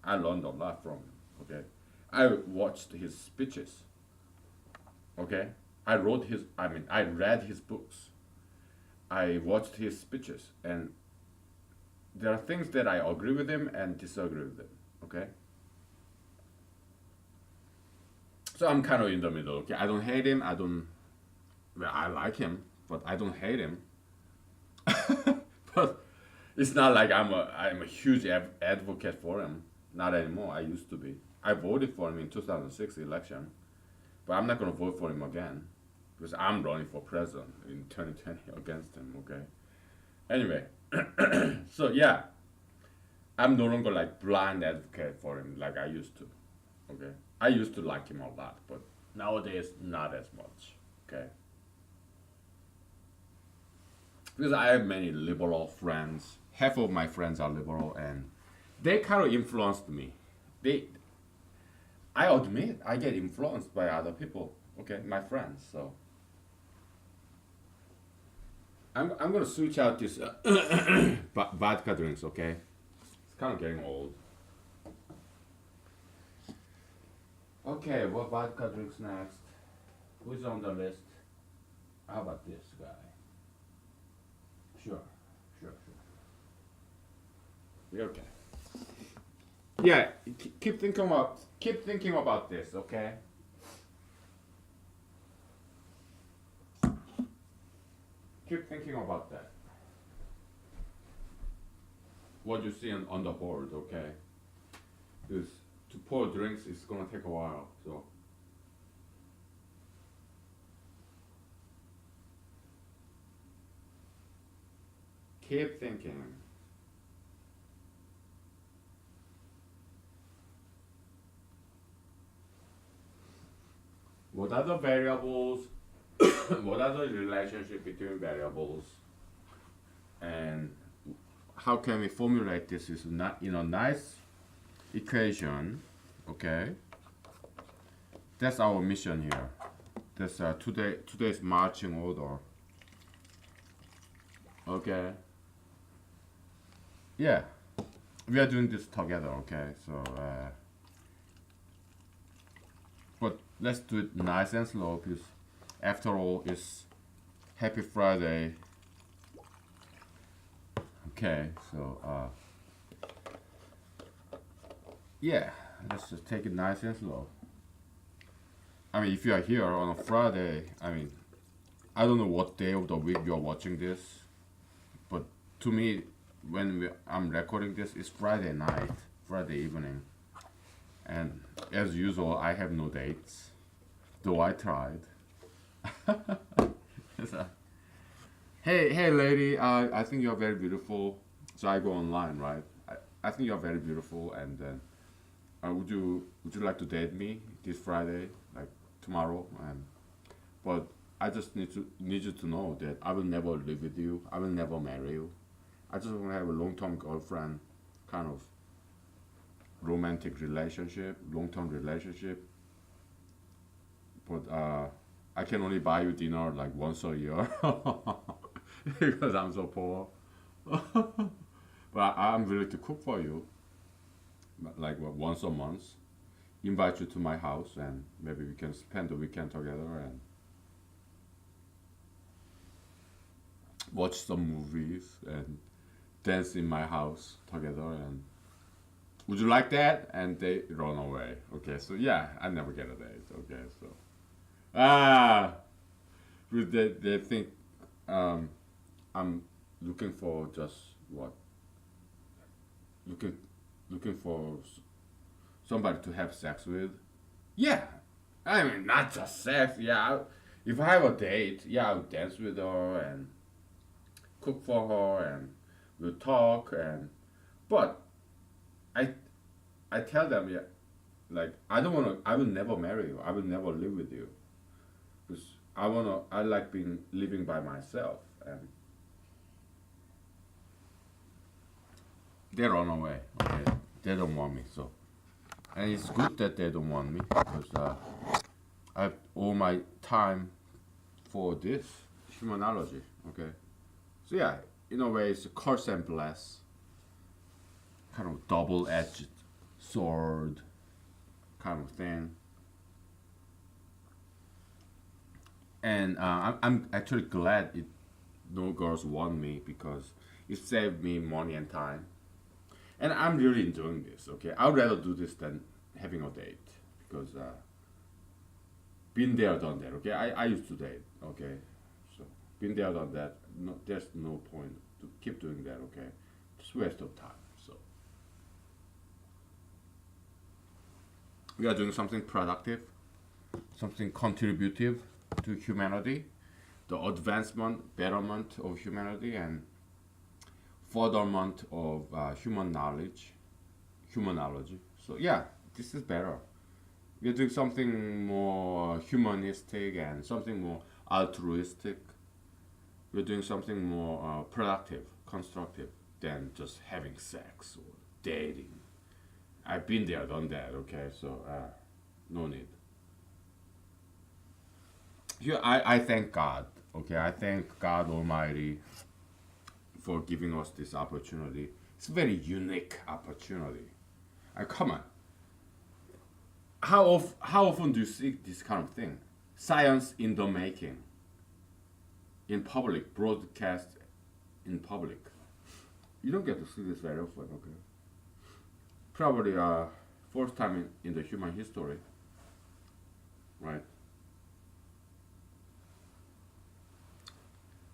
I learned a lot from him, okay? I watched his speeches, okay? I read his books. I watched his speeches, and there are things that I agree with him and disagree with him, okay? So I'm kind of in the middle, okay? I don't hate him, I like him, but I don't hate him. But it's not like I'm a huge advocate for him. Not anymore, I used to be. I voted for him in 2006 election, but I'm not gonna vote for him again, because I'm running for president in 2020 against him, okay? Anyway, so yeah, I'm no longer like blind advocate for him like I used to, okay? I used to like him a lot, but nowadays not as much, okay? Because I have many liberal friends. Half of my friends are liberal, and they kind of influenced me. I admit I get influenced by other people, okay, my friends. So I'm gonna switch out this vodka drinks, okay? It's kind of getting old. Okay, what vodka drinks next? Who's on the list? How about this guy? Sure. You're okay. Yeah, keep thinking about this, okay? Keep thinking about that. What you see on the board, okay? Because to pour drinks is gonna take a while, so. Keep thinking. What are the variables? What are the relationship between variables? And how can we formulate this in a nice equation? Okay. That's our mission here. That's today's marching order. Okay. Yeah, we are doing this together, okay? So, but let's do it nice and slow, because after all, it's Happy Friday. Okay, so yeah, let's just take it nice and slow. I mean, if you are here on a Friday, I mean, I don't know what day of the week you're watching this, but to me, I'm recording this, it's Friday night, Friday evening, and as usual, I have no dates, though I tried. So, hey, lady, I think you're very beautiful. So I go online, right? I think you're very beautiful, and then would you like to date me this Friday, like tomorrow? And but I just need you to know that I will never live with you. I will never marry you. I just want to have a long-term girlfriend, kind of romantic relationship, long-term relationship. But I can only buy you dinner like once a year because I'm so poor. But I'm willing to cook for you, like what, once a month. Invite you to my house, and maybe we can spend the weekend together and watch some movies and dance in my house together. And would you like that? And they run away. Okay, so yeah, I never get a date. Okay, so ah, they think um, I'm looking for just what looking looking for somebody to have sex with. Yeah, I mean not just sex. Yeah, if I have a date, yeah, I'll dance with her and cook for her and we'll talk and but I I tell them yeah like I don't wanna I will never marry you. I will never live with you because I like being living by myself and they run away. Okay, they don't want me so and it's good that they don't want me because I have all my time for this humanology. Okay, so yeah, in a way it's a curse and bless, kind of double-edged sword kind of thing. And I'm actually glad no girls want me because it saved me money and time. And I'm really enjoying this. Okay, I'd rather do this than having a date because been there, done that. Okay, I used to date. Okay, so been there, done that. No, there's no point to keep doing that. Okay, just waste of time. So we are doing something productive, something contributive to humanity, the advancement, betterment of humanity, and furtherment of human knowledge, humanology. So yeah, this is better. We're doing something more humanistic and something more altruistic. We're doing something more productive, constructive than just having sex or dating. I've been there, done that. Okay, so no need. Yeah, I thank God. Okay, I thank God Almighty for giving us this opportunity. It's a very unique opportunity. Come on, how often do you see this kind of thing? Science in the making, in public, broadcast in public. You don't get to see this very often. Okay, probably first time in the human history, right?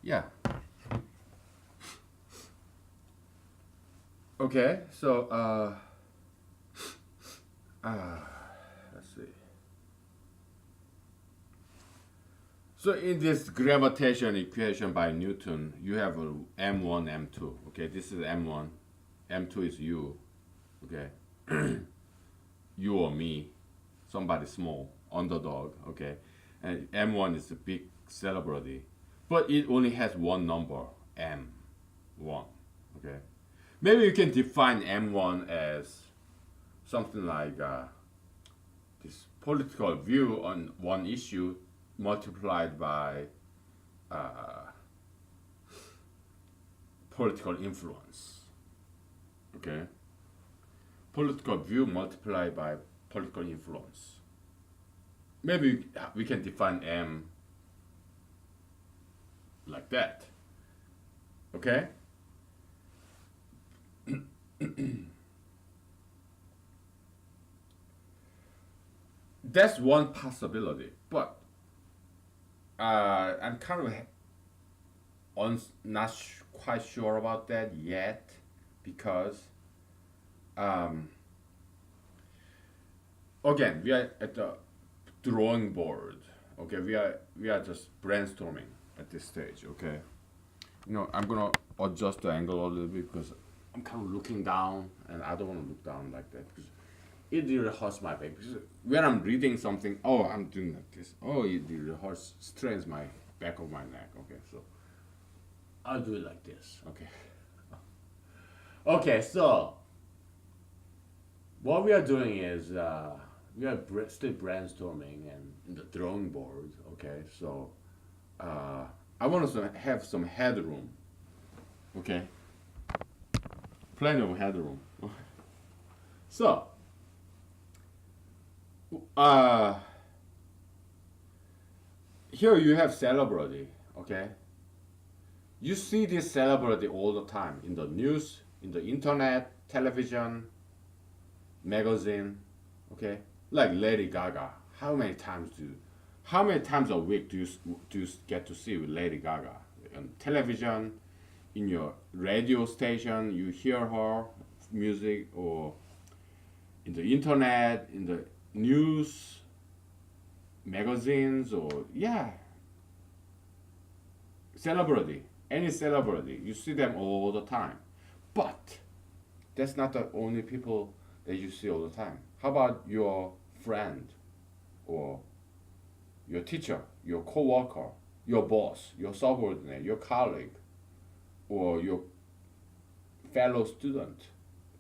Yeah. Okay, so uh, let's see. So in this gravitation equation by Newton, you have a m1, m2. Okay, this is m1, m2 is you. Okay, you or me, somebody small, underdog. Okay, and m1 is a big celebrity, but it only has one number, m1. Okay, maybe you can define m1 as something like this political view on one issue multiplied by uh, political influence. Okay, political view multiplied by political influence. Maybe we can define M like that. Okay. that's one possibility. But I'm kind of not quite sure about that yet because um, again we are at the drawing board. Okay, we are just brainstorming at this stage. Okay, I'm gonna adjust the angle a little bit because I'm kind of looking down, and I don't want to look down like that because it really hurts my back. Because when I'm reading something, oh, I'm doing like this. Oh, it really hurts, strains my back of my neck. Okay, so I'll do it like this. Okay. Okay, so what we are doing is we are still brainstorming and in the drawing board. Okay, so I want to have some headroom. Okay, plenty of headroom. So uh, here you have celebrity. Okay, you see this celebrity all the time in the news, in the internet, television, magazine. Okay, like Lady Gaga. How many times a week do you get to see Lady Gaga on television, in your radio station? You hear her music, or in the internet, in the news, magazines, or yeah, celebrity, any celebrity. You see them all the time, but that's not the only people that you see all the time. How about your friend, or your teacher, your coworker, your boss, your subordinate, your colleague, or your fellow student,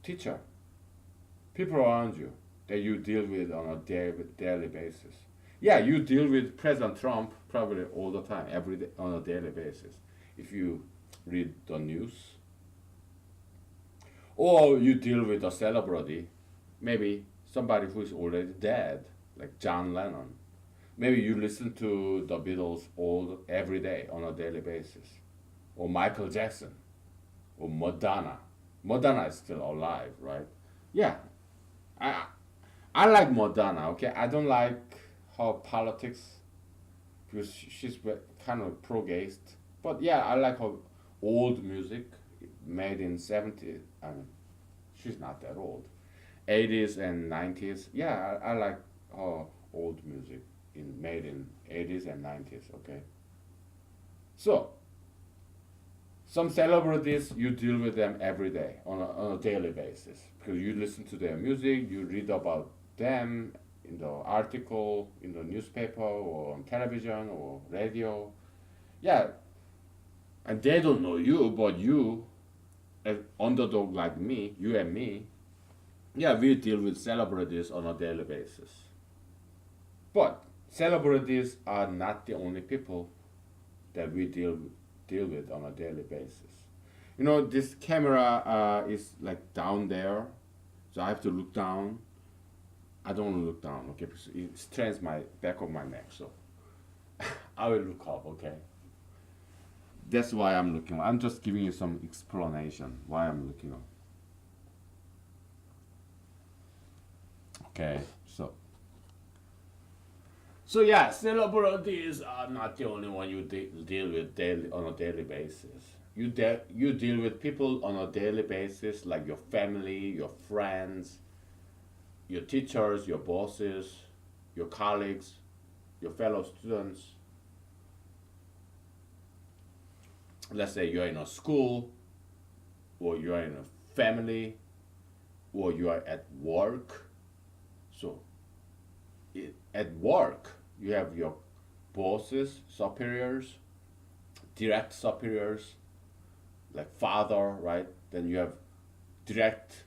teacher, people around you that you deal with on a daily basis? Yeah, you deal with President Trump probably all the time, every day, on a daily basis. If you read the news, or you deal with a celebrity, maybe somebody who is already dead, like John Lennon. Maybe you listen to the Beatles every day on a daily basis, or Michael Jackson, or Madonna. Madonna is still alive, right? Yeah, I I like Madonna. Okay, I don't like her politics because she's kind of pro-gayist. But yeah, I like her old music made in 70s. I mean, she's not that old. 80s and 90s. Yeah, I like her old music made in 80s and 90s. Okay. So some celebrities, you deal with them every day on a daily basis because you listen to their music, you read about them in the article, in the newspaper, or on television or radio. Yeah, and they don't know you, but you, an underdog like me, you and me, yeah, we deal with celebrities on a daily basis. But celebrities are not the only people that we deal with on a daily basis. This camera is like down there, so I have to look down. I don't want to look down, okay, because it strains my back of my neck. So I will look up, okay. That's why I'm looking. I'm just giving you some explanation why I'm looking up. Okay, so yeah, celebrities are not the only one you deal with on a daily basis. You deal with people on a daily basis, like your family, your friends, your teachers, your bosses, your colleagues, your fellow students. Let's say you're in a school, or you're in a family, or you are at work. So at work, you have your bosses, superiors, direct superiors, like father, right? Then you have direct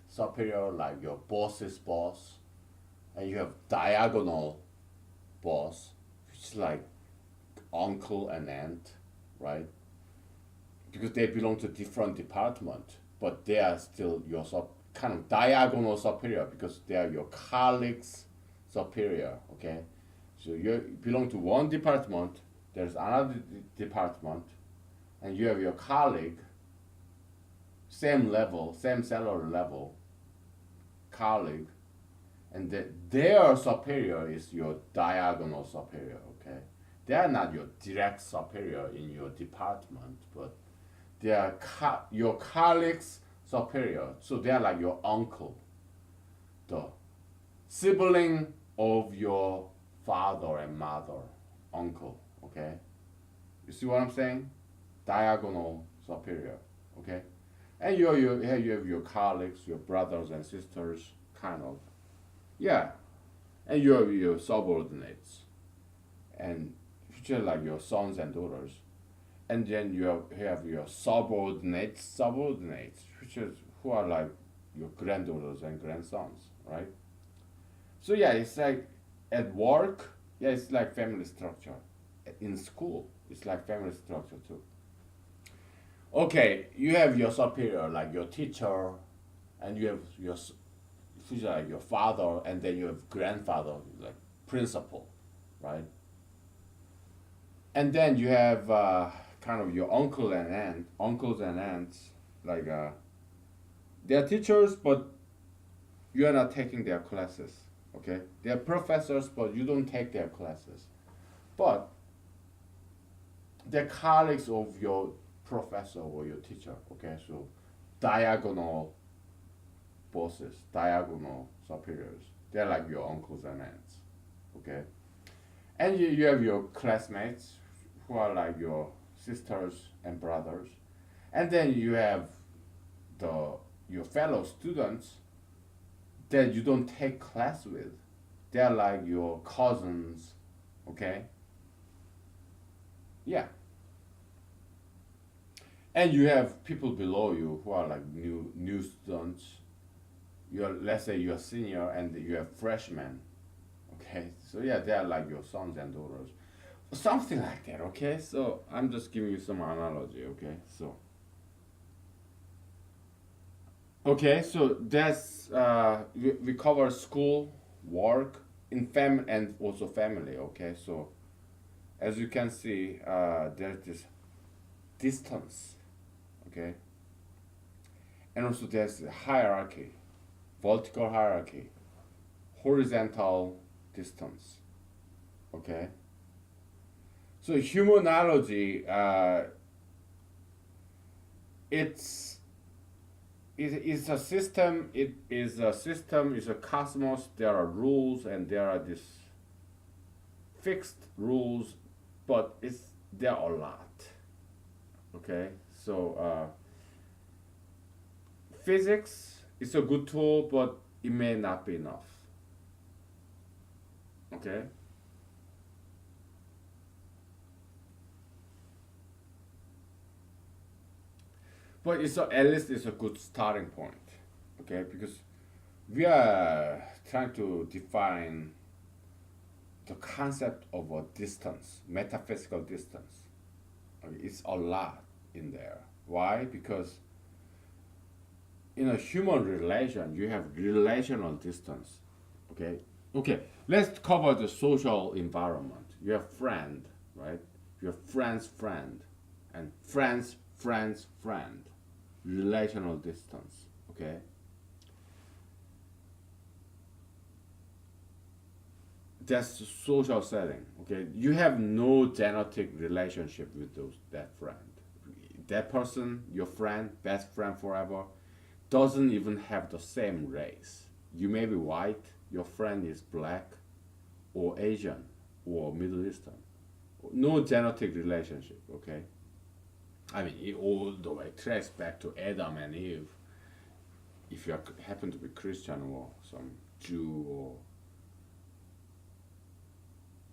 superior, like your boss's boss, and you have diagonal boss, which is like uncle and aunt, right? Because they belong to different department, but they are still your kind of diagonal superior because they are your colleagues superior. Okay, so you belong to one department. There's another department, and you have your colleague, same level, same salary level, colleague, and their superior is your diagonal superior. Okay, they are not your direct superior in your department, but they are your colleagues superior. So they are like your uncle, the sibling of your father and mother, uncle. Okay, you see what I'm saying? Diagonal superior. Okay, and you have your colleagues, your brothers and sisters, kind of. Yeah, and you have your subordinates, and future like your sons and daughters, and then you have your subordinates, which is who are like your granddaughters and grandsons, right? So yeah, it's like at work, yeah, it's like family structure. In school, it's like family structure too. Okay, you have your superior, like your teacher, and you have your like your father, and then you have grandfather, like principal, right? And then you have kind of your uncles and aunts, like they're teachers, but you are not taking their classes. Okay, they're professors, but you don't take their classes. But they're colleagues of your professor or your teacher. Okay, so diagonal bosses, diagonal superiors. They're like your uncles and aunts. Okay, and you have your classmates who are like your sisters and brothers, and then you have the your fellow students that you don't take class with. They're like your cousins. Okay, yeah, and you have people below you who are like new students. You're, let's say you're senior and you have freshmen. Okay, so yeah, they are like your sons and daughters, something like that. Okay, so I'm just giving you some analogy. Okay, so so that's we cover school, work, in and also family. Okay, so as you can see, there's this distance. Okay, and also there's hierarchy, vertical hierarchy, horizontal distance. Okay, so humanology, it's it is a system. It is a system. It's a cosmos. There are rules and there are these fixed rules, but there are a lot. Okay, so physics is a good tool, but it may not be enough. Okay, but at least it's a good starting point. Okay, because we are trying to define the concept of a distance, metaphysical distance. Okay, it's a lot in there. Why? Because in a human relation, you have relational distance. Okay. Okay. Let's cover the social environment. You have friend, right? You have friend, and friend. Relational distance. Okay. That's the social setting. Okay. You have no genetic relationship with that friend. That person, your friend, best friend forever, doesn't even have the same race. You may be white, your friend is black, or Asian, or Middle Eastern. No genetic relationship, okay? I mean, it all the way traced back to Adam and Eve. If you happen to be Christian or some Jew or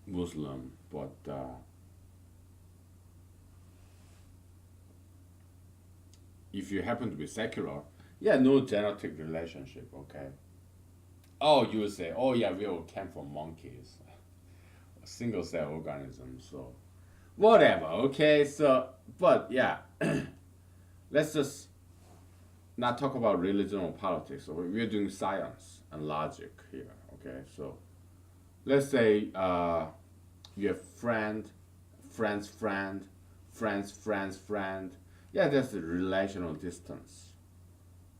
Muslim, but if you happen to be secular, yeah, no genetic relationship, okay? Oh, you would say, oh yeah, we all came from monkeys, single cell organisms, so whatever, okay? So, but yeah, let's just not talk about religion or politics. So we're doing science and logic here, okay? So let's say you have friend. Yeah, that's the relational distance,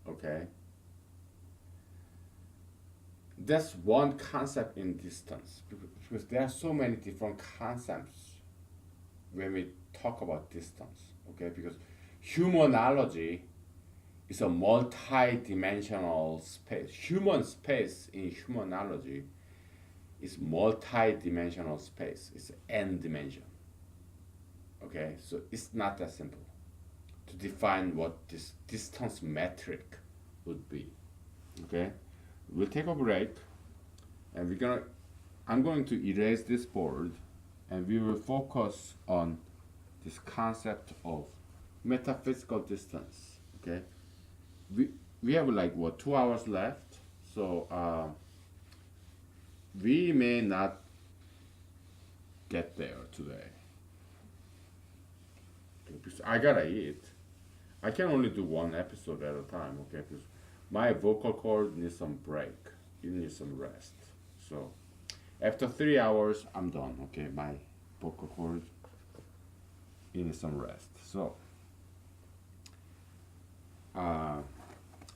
okay? That's one concept in distance, because there are so many different concepts when we talk about distance. Okay, because humanology is a multi-dimensional space. Human space in humanology is multi-dimensional space. It's n dimension. Okay, so it's not that simple to define what this distance metric would be. Okay, we'll take a break, and I'm going to erase this board, and we will focus on this concept of metaphysical distance. Okay, we we have like what 2 hours left, so we may not get there today. Okay, because I gotta eat. I can only do one episode at a time. Okay, because my vocal cord needs some break. It needs some rest. So after 3 hours, I'm done. Okay, my vocal cord needs some rest. So uh,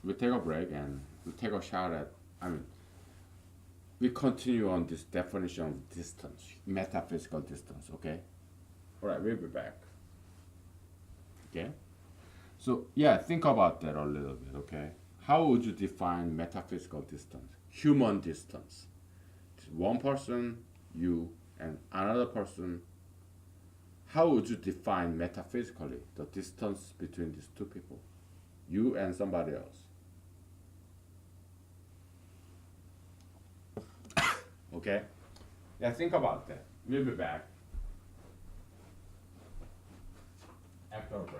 we take a break and we take a shot at. I mean, we continue on this definition of distance, metaphysical distance. Okay. All right, we'll be back. Okay. So yeah, think about that a little bit. Okay. How would you define metaphysical distance? Human distance. One person, you, and another person. How would you define metaphysically the distance between these two people? You and somebody else. Okay? Yeah, think about that. We'll be back after a break.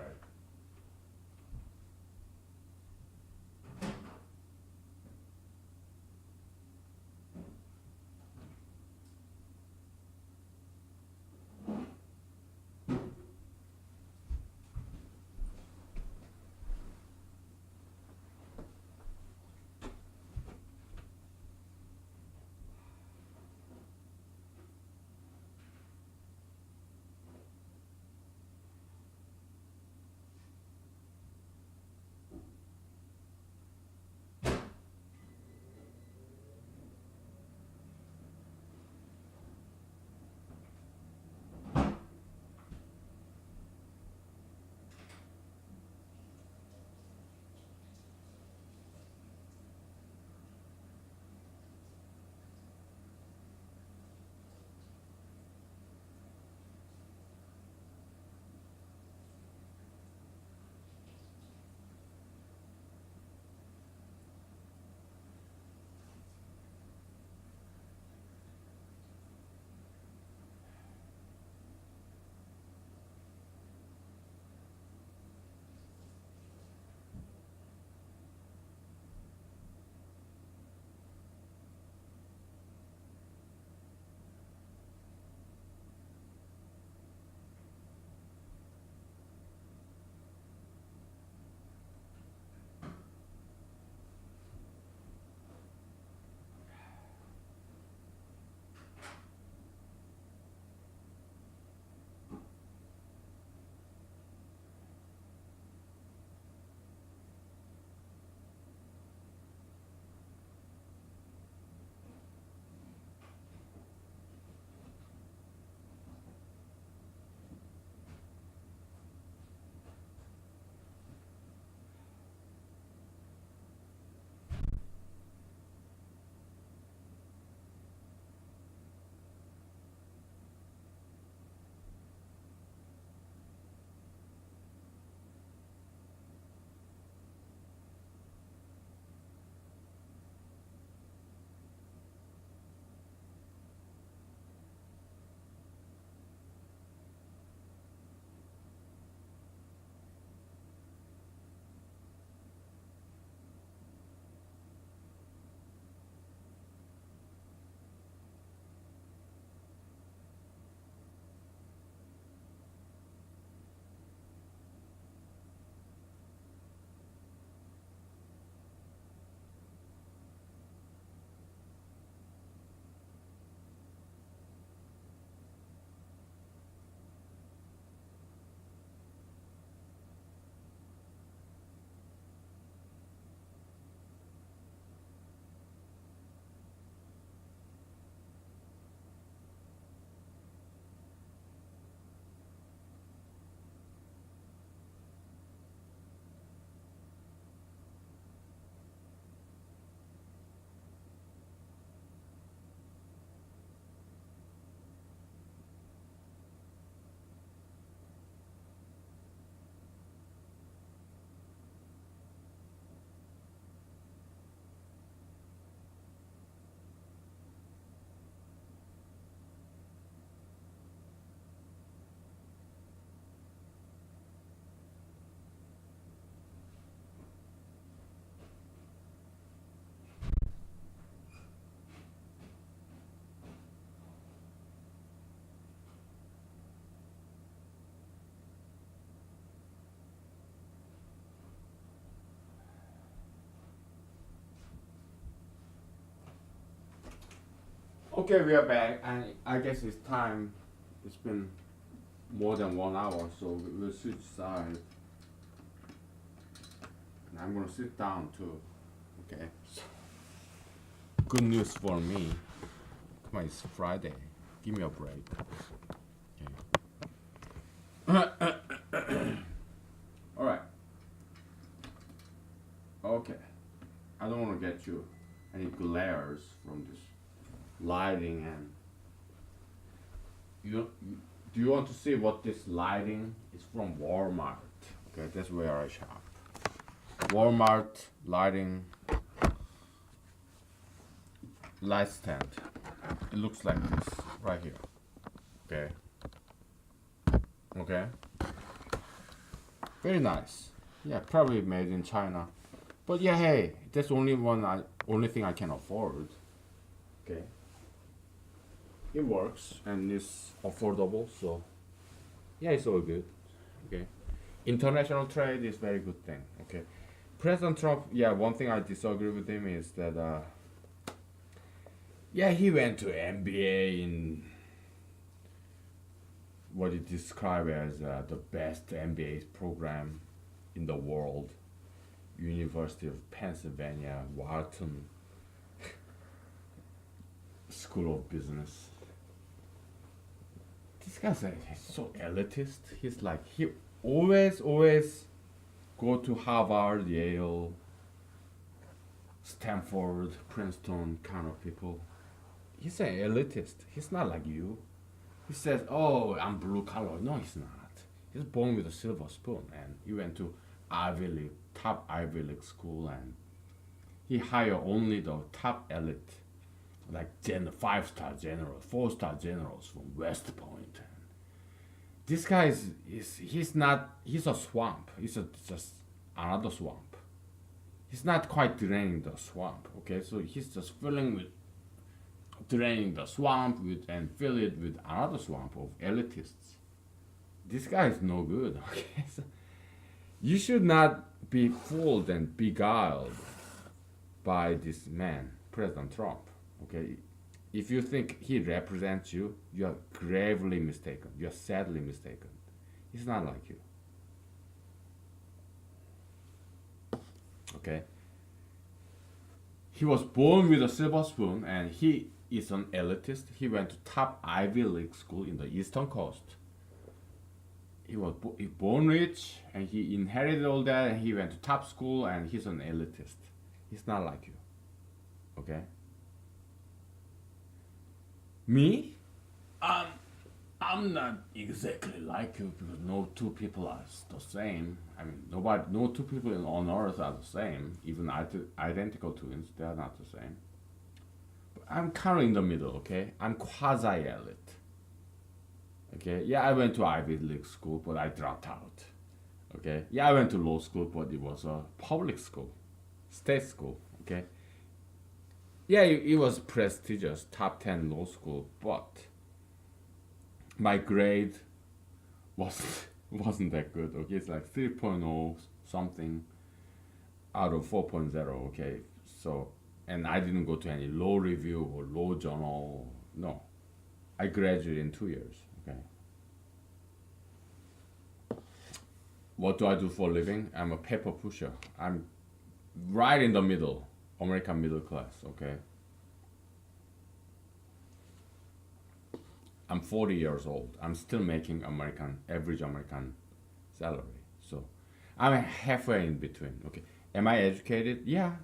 Okay, we are back, and I guess it's time. It's been more than 1 hour, so we'll switch sides. And I'm gonna sit down too. Okay. Good news for me. Come on, it's Friday. Give me a break. Okay. All right. Okay. I don't want to get you any glares from this lighting and do you want to see what this lighting is from Walmart? Okay, that's where I shop. Walmart lighting light stand. It looks like this right here. Okay. Okay. Very nice. Yeah, probably made in China. But yeah, hey, that's only thing I can afford. Okay. It works and it's affordable, so yeah, it's all good. Okay. International trade is very good thing. Okay. President Trump, yeah, one thing I disagree with him is that yeah, he went to MBA in what he described as the best MBA program in the world, University of Pennsylvania, Wharton School of Business. This guy's so elitist. He's like, he always go to Harvard, Yale, Stanford, Princeton kind of people. He's an elitist. He's not like you. He says, "Oh, I'm blue collar." No, he's not. He's born with a silver spoon, and he went to Ivy League, top Ivy League school, and he hired only the top elite, like 5-star generals, 4-star generals from West Point. This guy he's a swamp. He's just another swamp. He's not quite draining the swamp. Okay, so he's just draining the swamp and fill it with another swamp of elitists. This guy is no good. Okay, so you should not be fooled and beguiled by this man, President Trump. Okay, if you think he represents you, you are gravely mistaken. You are sadly mistaken. He's not like you. Okay. He was born with a silver spoon, and he is an elitist. He went to top Ivy League school in the Eastern Coast. He was born rich, and he inherited all that, and he went to top school, and he's an elitist. He's not like you. Okay. Me? I'm not exactly like you because no two people are the same. I mean, no two people on earth are the same. Even identical twins, they are not the same. But I'm kind of in the middle, okay? I'm quasi-elite. Okay? Yeah, I went to Ivy League school, but I dropped out. Okay? Yeah, I went to law school, but it was a public school, state school, okay? Yeah, it was prestigious, top 10 law school, but my grade wasn't that good. Okay, it's like 3.0 something out of 4.0. Okay, so and I didn't go to any law review or law journal. No, I graduated in 2 years. Okay. What do I do for a living? I'm a paper pusher. I'm right in the middle, American middle class. Okay. I'm 40 years old. I'm still making average American salary. So I'm halfway in between. Okay. Am I educated? Yeah,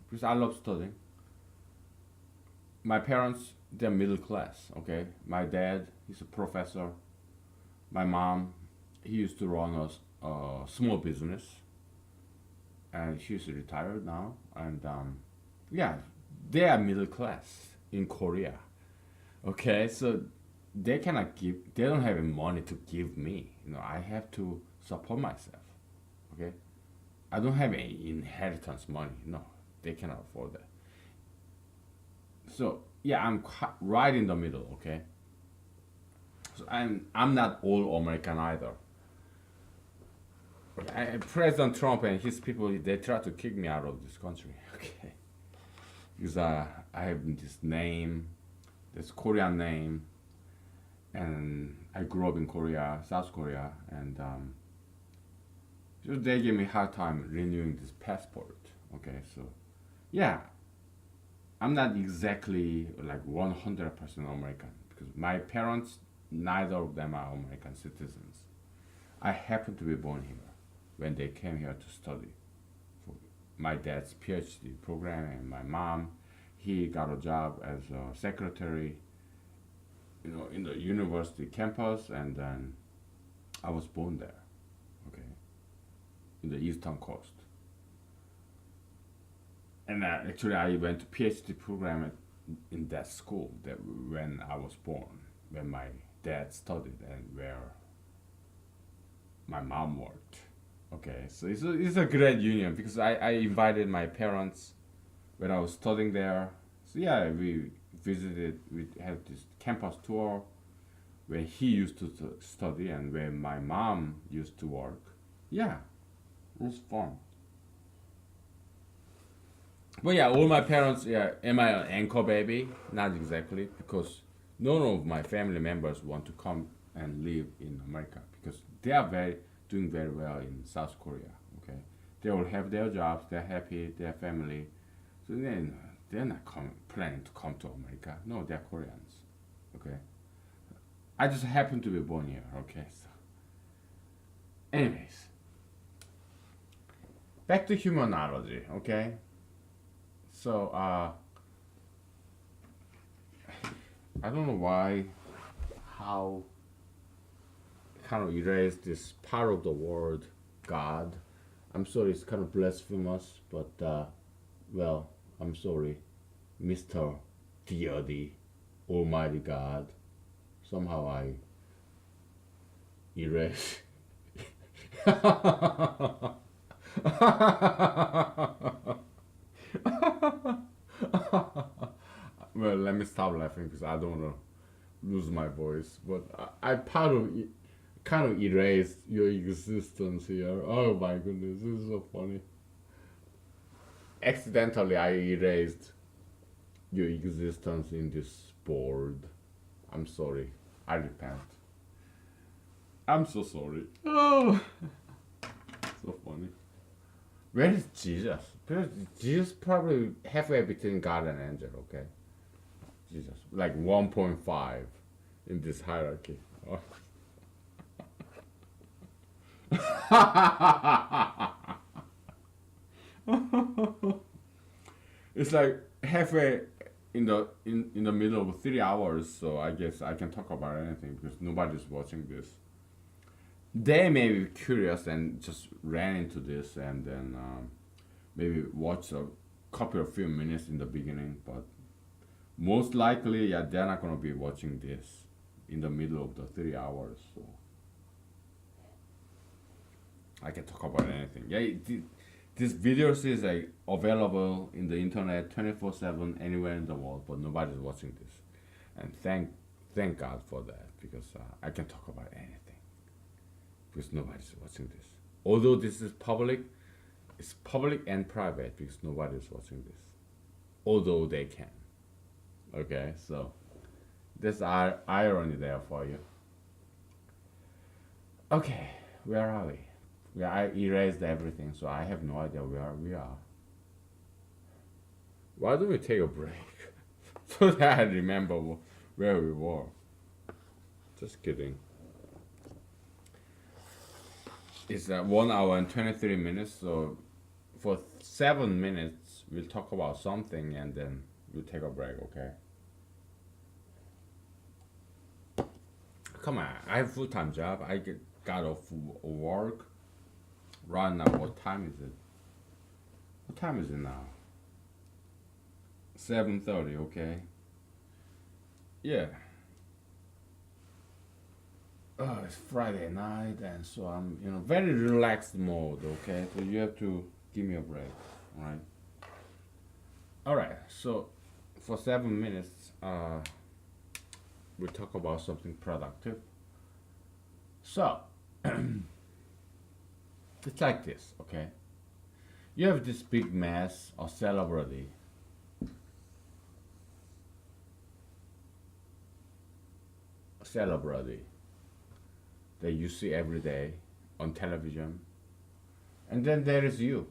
because I love studying. My parents, they're middle class. Okay. My dad, he's a professor. My mom, he used to run a small business, and she's retired now. And yeah, they are middle class in Korea. Okay, so they don't have any money to give me. I have to support myself. Okay, I don't have any inheritance money. No, they cannot afford that. So yeah, I'm right in the middle. Okay, so I'm not all American either. President Trump and his people, they try to kick me out of this country. Okay, because I have this name, this Korean name, and I grew up in Korea, South Korea, and so they gave me a hard time renewing this passport. Okay, so yeah, I'm not exactly like 100% American because my parents, neither of them are American citizens. I happened to be born here when they came here to study for my dad's PhD program, and my mom, he got a job as a secretary, in the university campus, and then I was born there, okay, in the eastern coast. And actually, I went to PhD program in that school that when I was born, when my dad studied, and where my mom worked. Okay, so it's a great union because I invited my parents when I was studying there. So yeah, we visited, we had this campus tour where he used to study and where my mom used to work. Yeah, it was fun. But yeah, all my parents, yeah, am I an anchor baby? Not exactly, because none of my family members want to come and live in America because they are doing very well in South Korea. Okay, they all have their jobs, they're happy, their family, so then they're not planning to come to America. No, they're Koreans. Okay, I just happen to be born here. Okay, so anyways, back to humanology. Okay, so I don't know why, how kind of erase this part of the word God. I'm sorry, it's kind of blasphemous, but well, I'm sorry, Mr. Deity, Almighty God. Somehow I erase. Well, let me stop laughing because I don't want to lose my voice. But I part of kind of erased your existence here. Oh my goodness, this is so funny. Accidentally, I erased your existence in this board. I'm sorry. I repent. I'm so sorry. Oh, so funny. Where is Jesus? Because Jesus probably halfway between God and angel. Okay, Jesus, like 1.5 in this hierarchy. Oh. It's like halfway in the middle of 3 hours, so I guess I can talk about anything because nobody's watching this. They may be curious and just ran into this and then maybe watch a couple of few minutes in the beginning, but most likely, yeah, they're not gonna be watching this in the middle of the 3 hours. So I can talk about anything. Yeah, this video is like available in the internet 24/7 anywhere in the world, but nobody's watching this, and thank God for that because I can talk about anything because nobody's watching this. Although this is public, it's public and private because nobody's watching this. Although they can. Okay, so there's irony there for you. Okay, where are we? Yeah, I erased everything, so I have no idea where we are. Why don't we take a break so that I remember where we were? Just kidding. It's 1 hour and 23 minutes, so for 7 minutes we'll talk about something and then we'll take a break, okay? Come on, I have a full-time job. I got off work. Right now, what time is it? What time is it now? 7:30, okay? Yeah. Oh, it's Friday night, and so I'm, very relaxed mode, okay? So you have to give me a break, alright? Alright, so for 7 minutes, we'll talk about something productive. So, it's like this, okay? You have this big mass or celebrity. celebrity that you see every day on television. And then there is you.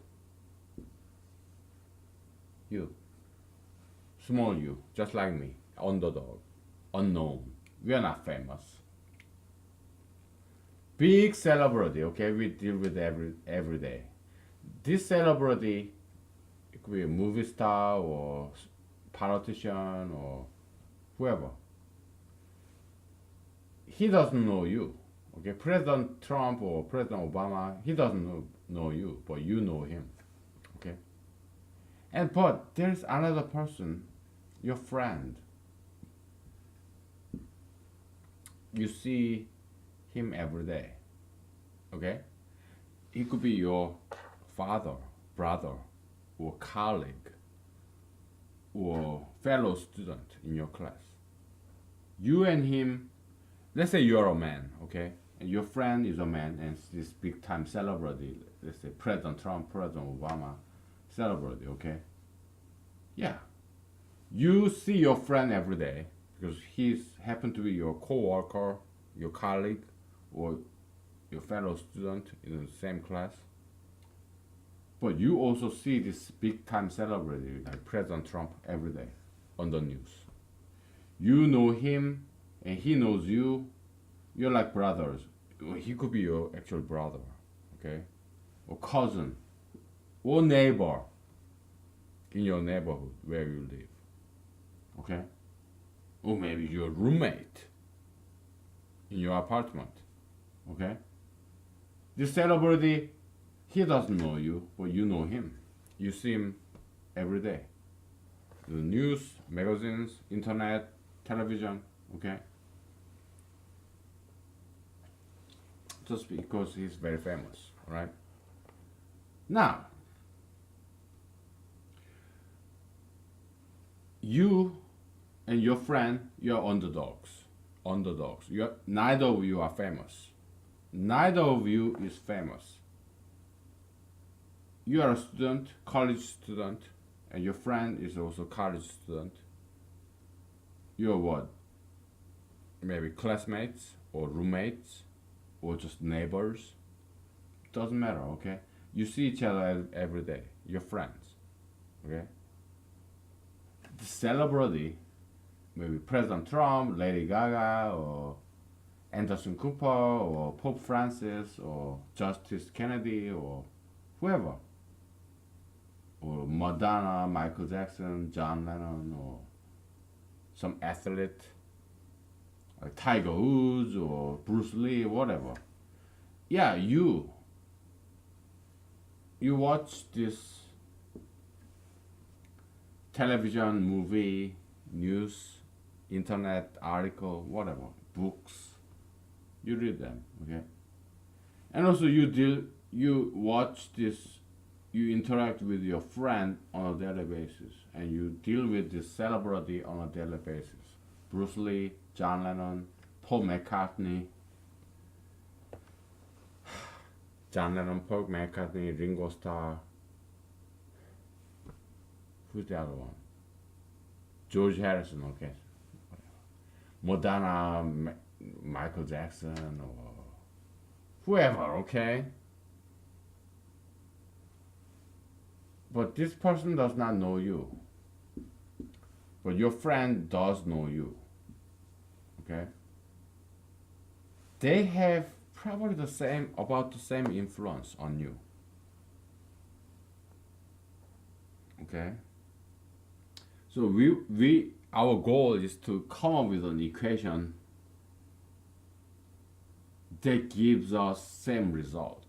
You. Small you, just like me. Underdog. Unknown. We are not famous. Big celebrity, okay, we deal with every day. This celebrity, it could be a movie star or politician or whoever. He doesn't know you. Okay, President Trump or President Obama, he doesn't know you, but you know him. Okay? And but there's another person, your friend. You see him every day. Okay? He could be your father, brother, or colleague, or fellow student in your class. You and him, let's say you're a man, okay? And your friend is a man and this big time celebrity, let's say President Trump, President Obama, celebrity, okay? Yeah. You see your friend every day because he's happened to be your co-worker, your colleague, or your fellow student in the same class. But you also see this big time celebrity like President Trump every day on the news. You know him and he knows you. You're like brothers. He could be your actual brother, okay? Or cousin, or neighbor in your neighborhood where you live, okay? Or maybe your roommate in your apartment, okay? This celebrity, he doesn't know you, but you know him. You see him every day. The news, magazines, internet, television, okay? Just because he's very famous, right? Now, you and your friend, you're underdogs. Underdogs. Neither of you are famous. Neither of you is famous. You are a student, college student, and your friend is also college student. You're what? Maybe classmates or roommates or just neighbors. Doesn't matter, okay? You see each other every day. You're friends, okay? The celebrity, maybe President Trump, Lady Gaga, or Anderson Cooper, or Pope Francis, or Justice Kennedy, or whoever. Or Madonna, Michael Jackson, John Lennon, or some athlete, like Tiger Woods, or Bruce Lee, whatever. Yeah, you watch this television, movie, news, internet, article, whatever, books. You read them, okay? And also you watch this, you interact with your friend on a daily basis, and you deal with this celebrity on a daily basis. Bruce Lee, John Lennon, Paul McCartney, John Lennon, Paul McCartney, Ringo Starr. Who's the other one? George Harrison, okay. Madonna, Michael Jackson, or whoever, okay? But this person does not know you. But your friend does know you, okay? They have probably about the same influence on you, okay? So our goal is to come up with an equation that gives us same result,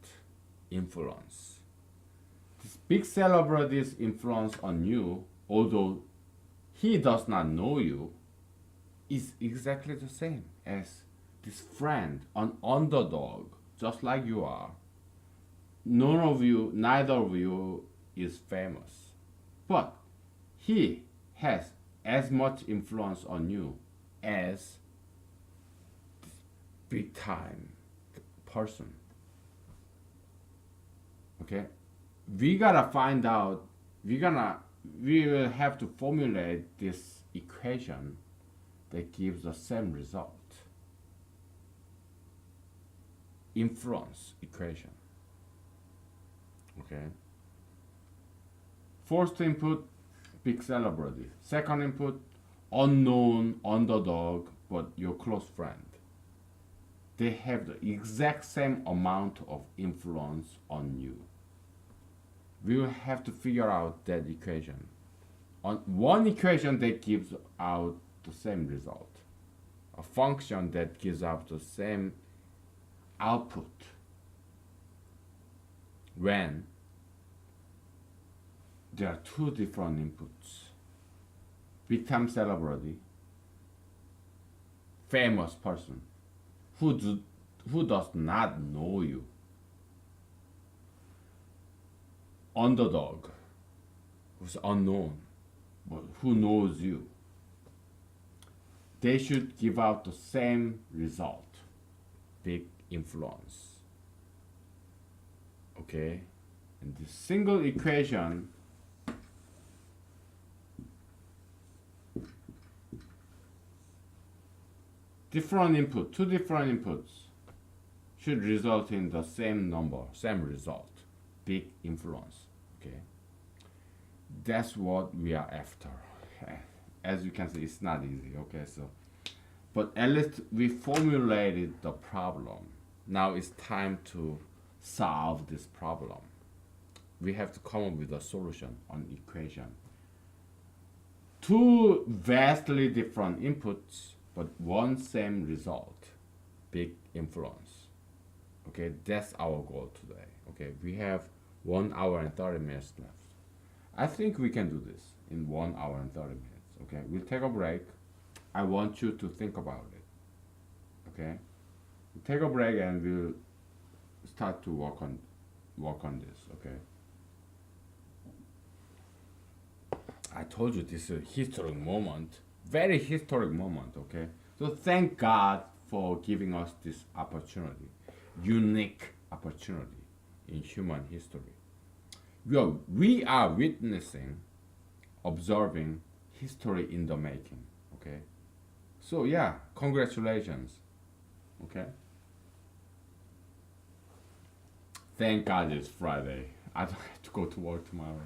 influence. This big celebrity's influence on you, although he does not know you, is exactly the same as this friend, an underdog, just like you are. Neither of you is famous, but he has as much influence on you as this big time person. Okay? We gotta find out, we will have to formulate this equation that gives the same result. influence equation. Okay. First input, big celebrity. Second input, unknown underdog, but your close friend. They have the exact same amount of influence on you. We will have to figure out that equation. On one equation that gives out the same result. A function that gives out the same output when there are two different inputs. Big time celebrity, famous person who does not know you. Underdog, who's unknown, but who knows you. They should give out the same result. Big influence. Okay? And the single equation different input, two different inputs should result in the same number, same result. Big influence. Okay? That's what we are after. As you can see, it's not easy. Okay, so but at least we formulated the problem. Now it's time to solve this problem. We have to come up with a solution on equation. Two vastly different inputs, but one same result. Big influence. Okay, that's our goal today. Okay, we have 1 hour and 30 minutes left. I think we can do this in 1 hour and 30 minutes. Okay, we'll take a break. I want you to think about it. Okay, we'll take a break and we'll start to work on this. Okay. I told you this is a historic moment, very historic moment. Okay, so thank God for giving us this opportunity, unique opportunity in human history. We are witnessing, observing history in the making. Okay, so yeah, congratulations. Okay, thank God it's Friday. I don't have to go to work tomorrow.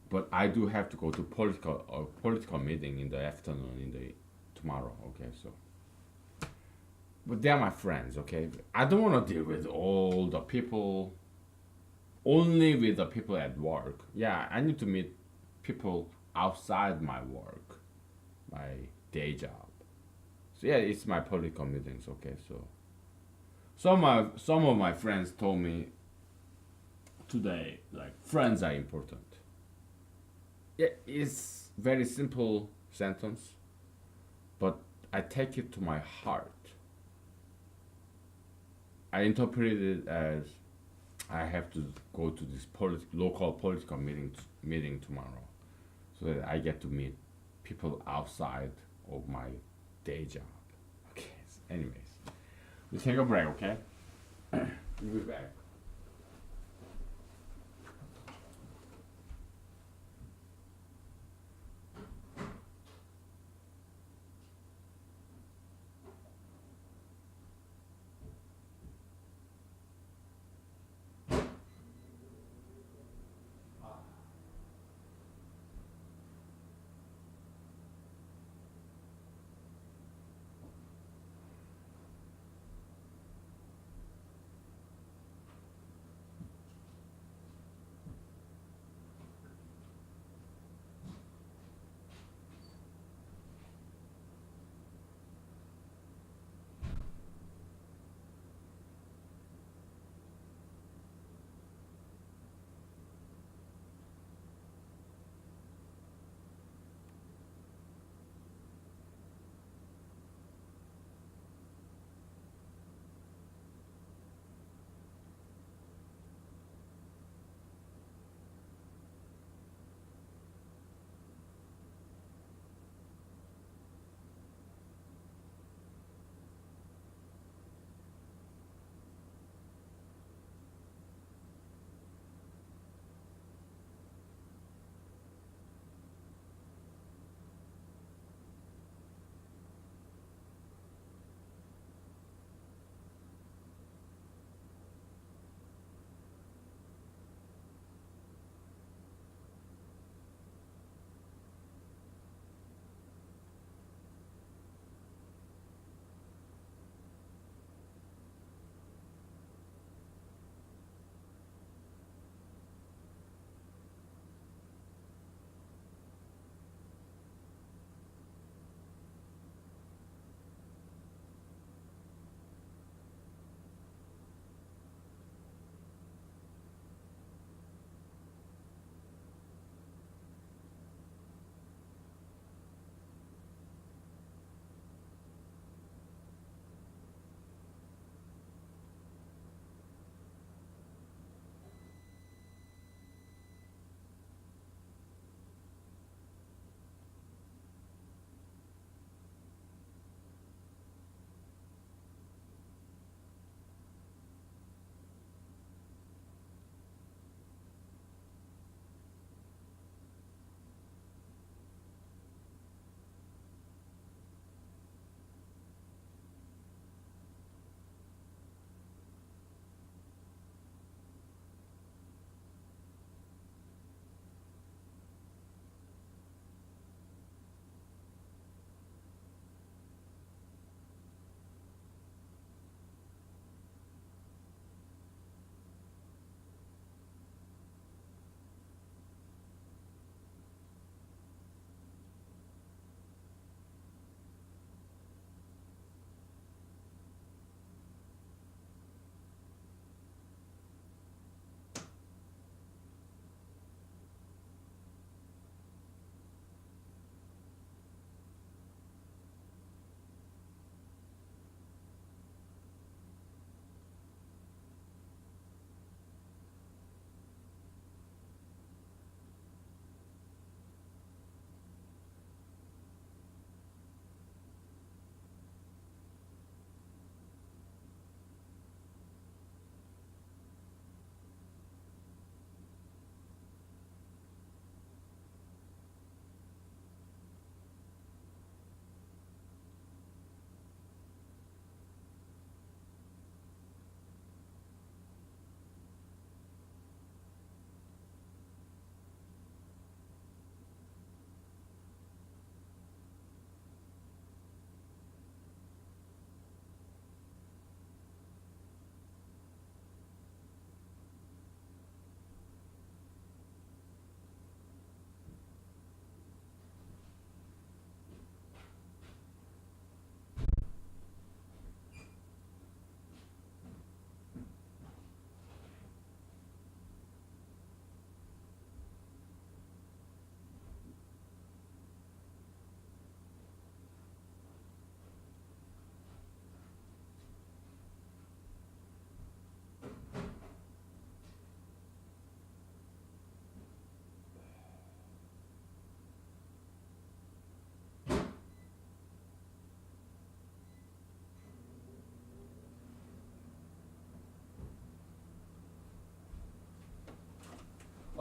But I do have to go to political meeting in the afternoon tomorrow. Okay, so. But they're my friends. Okay, I don't want to deal with all the people. Only with the people at work. Yeah, I need to meet people outside my work, my day job. So yeah, it's my political meetings. Okay, so some of my friends told me today, like, friends are important. Yeah, it's very simple sentence, but I take it to my heart. I interpret it as I have to go to this local political meeting tomorrow, so that I get to meet people outside of my day job. Okay. Anyways, we take a break. Okay. We'll be back.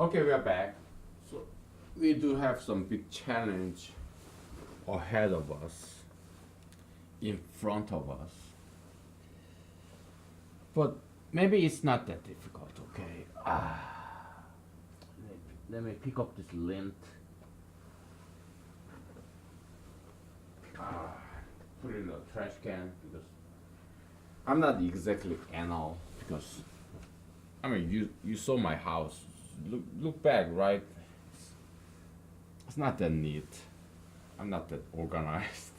Okay, we are back. So we do have some big challenge ahead of us, in front of us. But maybe it's not that difficult, okay? Let me pick up this lint. Put it in the trash can because I'm not exactly anal because I mean you saw my house. Look back, right? It's not that neat. I'm not that organized.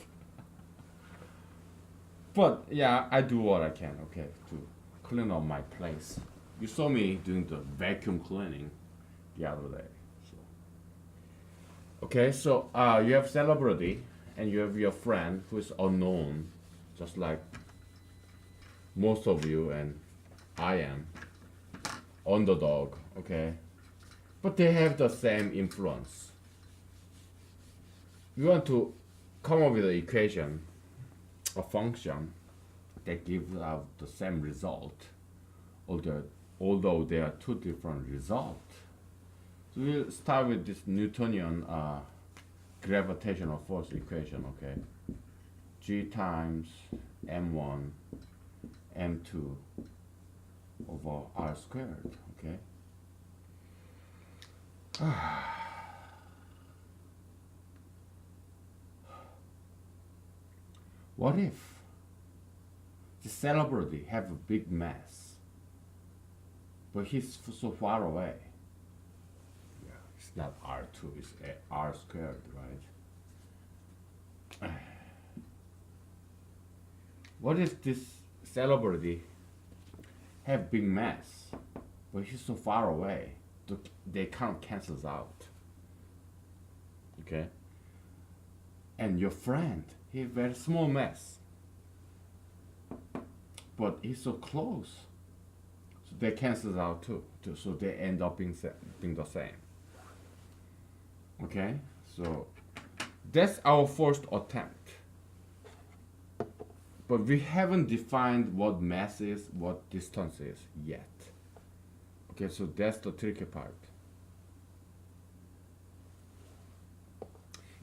But yeah, I do what I can, okay, to clean up my place. You saw me doing the vacuum cleaning the other day. So okay, so you have celebrity and you have your friend who is unknown, just like most of you and I am. Underdog, okay? But they have the same influence. We want to come up with an equation, a function that gives out the same result, although there are two different results. So we'll start with this Newtonian gravitational force equation, okay? G times m1 m2 over r squared, okay? What if the celebrity have a big mass, but he's so far away? Yeah, it's not r2, it's r squared, right? What if this celebrity have big mass, but he's so far away, they kind of cancels out, okay? And your friend, he have very small mass, but he's so close, so they cancels out too. So they end up being the same. Okay, so that's our first attempt. But we haven't defined what mass is, what distance is yet. Okay, so that's the tricky part.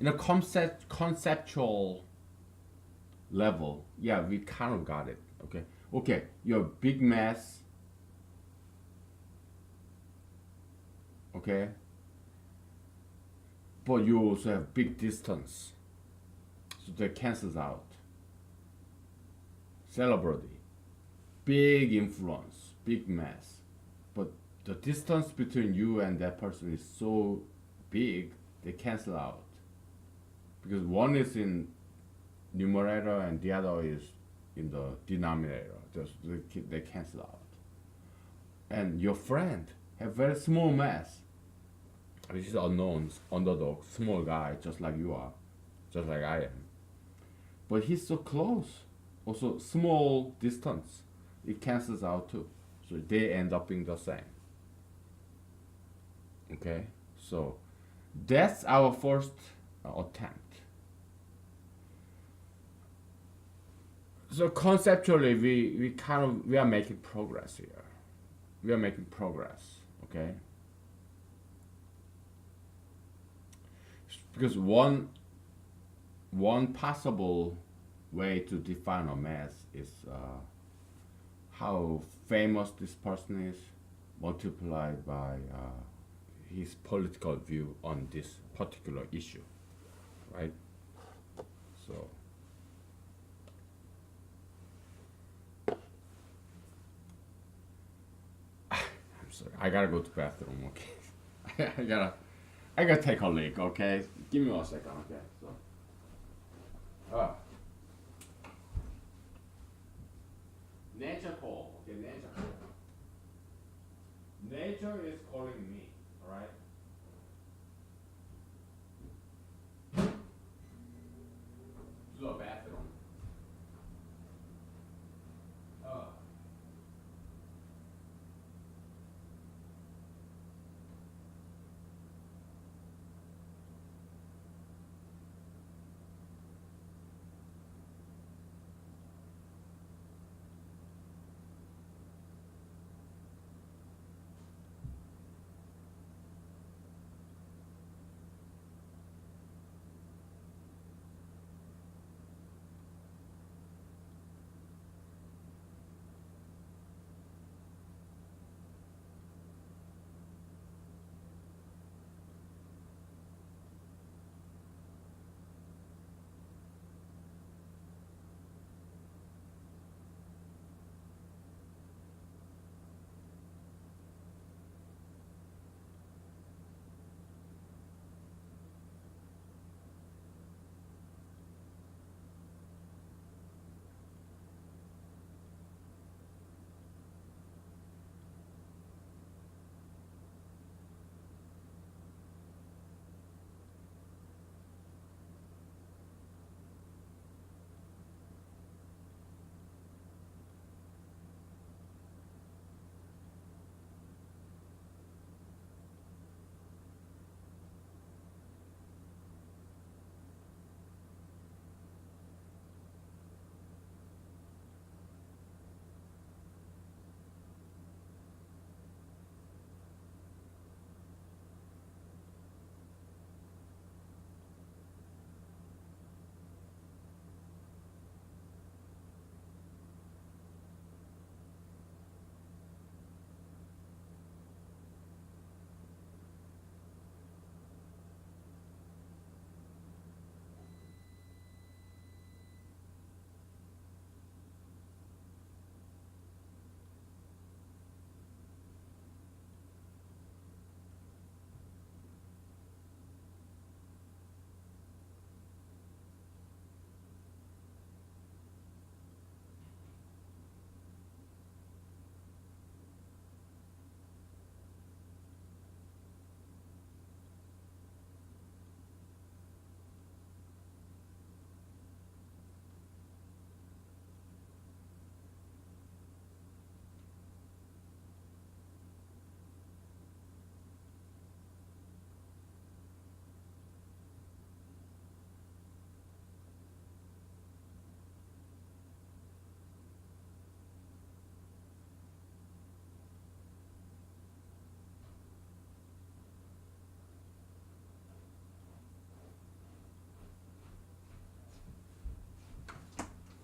In a conceptual level, yeah, we kind of got it. Okay, okay, your big mass, okay, but you also have big distance, so that cancels out. Celebrity, big influence, big mass, but the distance between you and that person is so big, they cancel out. Because one is in numerator and the other is in the denominator. They cancel out. And your friend have very small mass, which is unknown, underdog, small guy, just like you are, just like I am. But he's so close. Also, small distance, it cancels out too. So they end up being the same. Okay, so that's our first attempt. So conceptually, we are making progress here. We are making progress, okay? Because one possible way to define a mass is how famous this person is multiplied by his political view on this particular issue, right? So I'm sorry, I gotta go to the bathroom, okay? I gotta take a leak, okay? Give me 1 second, okay? So nature call, okay, nature call. Nature is calling me, alright? To the bathroom.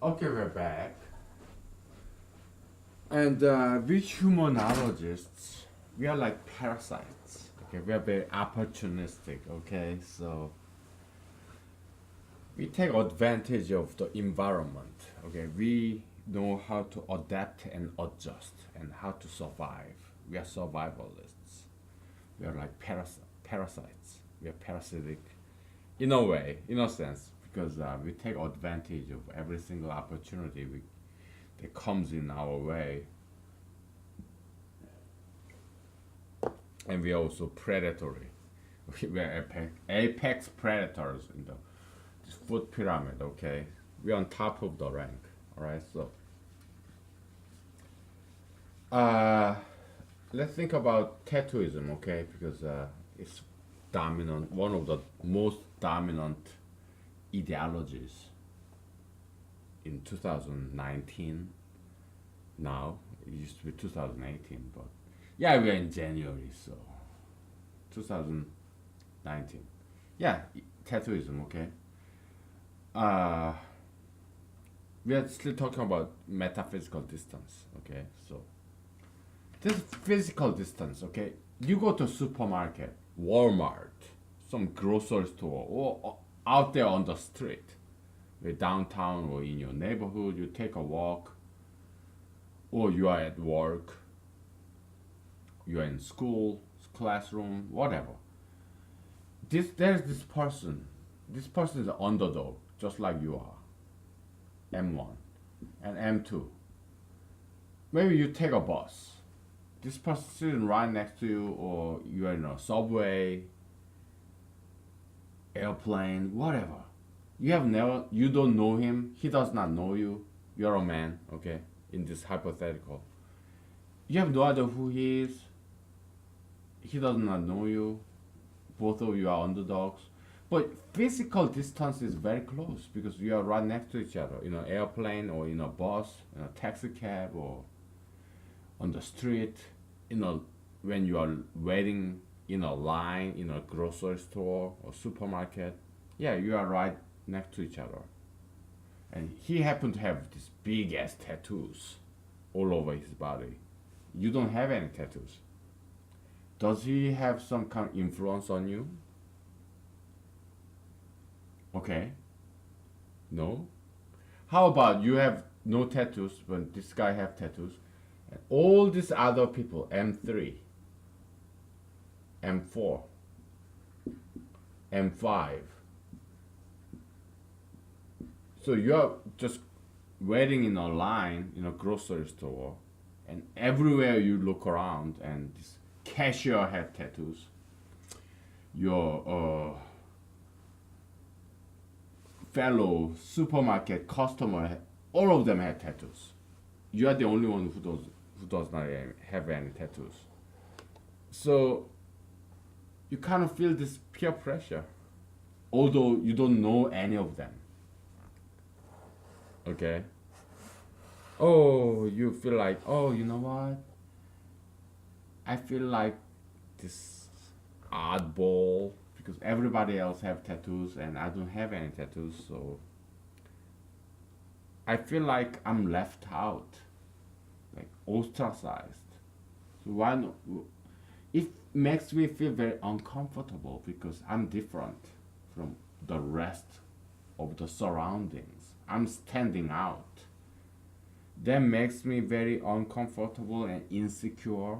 Okay, we're back. And we humanologists, we are like parasites. Okay, we are very opportunistic. Okay, so we take advantage of the environment. Okay, we know how to adapt and adjust and how to survive. We are survivalists. We are like parasites. We are parasitic in a way, in a sense, because we take advantage of every single opportunity that comes in our way, and we are also predatory. We are apex predators in the this food pyramid. Okay, we are on top of the rank. All right, so uh, let's think about tattooism. Okay, because it's dominant, one of the most dominant ideologies in 2019. Now it used to be 2018, but yeah, we are in January, so 2019. Yeah, tattooism. Okay. Uh, we are still talking about metaphysical distance. Okay, so this physical distance. Okay, you go to supermarket, Walmart, some grocery store, or out there on the street, downtown or in your neighborhood. You take a walk, or you are at work, you are in school, classroom, whatever. There's this person. This person is an underdog, just like you are. M1 and M2. Maybe you take a bus. This person sitting right next to you, or you are in a subway, airplane, whatever. You don't know him. He does not know you. You're a man, okay? In this hypothetical, you have no idea who he is. He does not know you. Both of you are underdogs. But physical distance is very close because you are right next to each other in an airplane or in a bus, in a taxi cab, or on the street, when you are waiting in a line in a grocery store or supermarket. Yeah, you are right next to each other. And he happened to have these big ass tattoos all over his body. You don't have any tattoos. Does he have some kind of influence on you? Okay. No. How about you have no tattoos when this guy have tattoos, and all these other people, M3, M4, M5. So you are just waiting in a line in a grocery store, and everywhere you look around, and this cashier had tattoos. Your fellow supermarket customer, all of them had tattoos. You are the only one who does not have any tattoos. So you kind of feel this peer pressure, although you don't know any of them. Okay. Oh, you feel like, oh, you know what? I feel like this oddball because everybody else have tattoos and I don't have any tattoos, so I feel like I'm left out, like ostracized. So why not? It makes me feel very uncomfortable because I'm different from the rest of the surroundings. I'm standing out. That makes me very uncomfortable and insecure,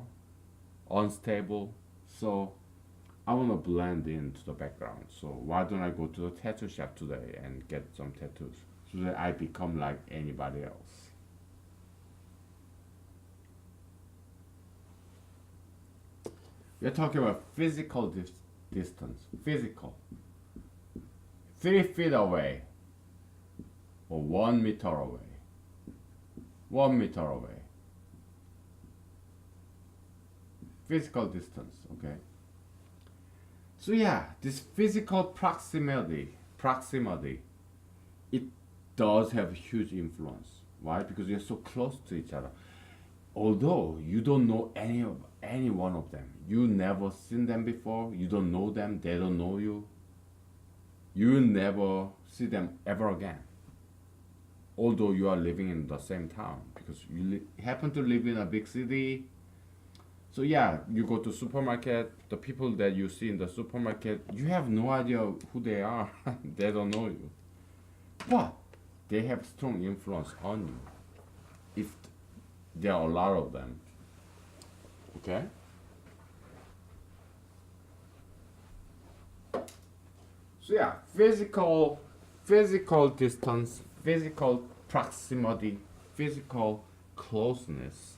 unstable. So I want to blend into the background. So why don't I go to the tattoo shop today and get some tattoos so that I become like anybody else? We're talking about physical distance. Physical. 3 feet away or 1 meter away. 1 meter away. Physical distance, okay? So yeah, this physical proximity, it does have a huge influence. Why? Because you're so close to each other. Although you don't know any one of them, you never seen them before, you don't know them, they don't know you. You will never see them ever again. although you are living in the same town because you happen to live in a big city. So yeah, you go to supermarket, the people that you see in the supermarket, you have no idea who they are. They don't know you. But they have strong influence on you if there are a lot of them. Okay? So yeah, physical distance, physical proximity, physical closeness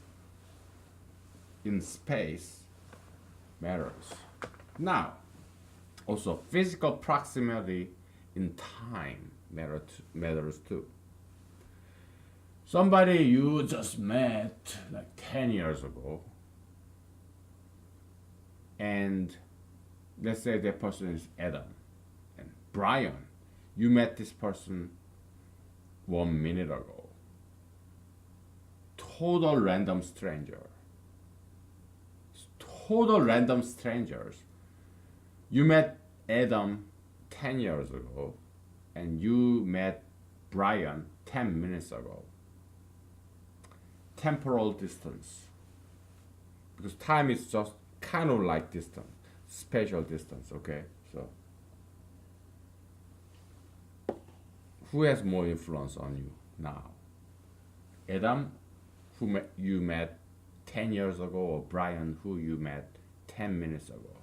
in space matters. Now, also physical proximity in time matters too. Somebody you just met like 10 years ago, and let's say that person is Adam and Brian. You met this person 1 minute ago. Total random stranger. Total random strangers. You met Adam 10 years ago, and you met Brian 10 minutes ago. Temporal distance. Because time is just kind of like distance, spatial distance, okay? So, who has more influence on you now? Adam, who you met 10 years ago, or Brian, who you met 10 minutes ago?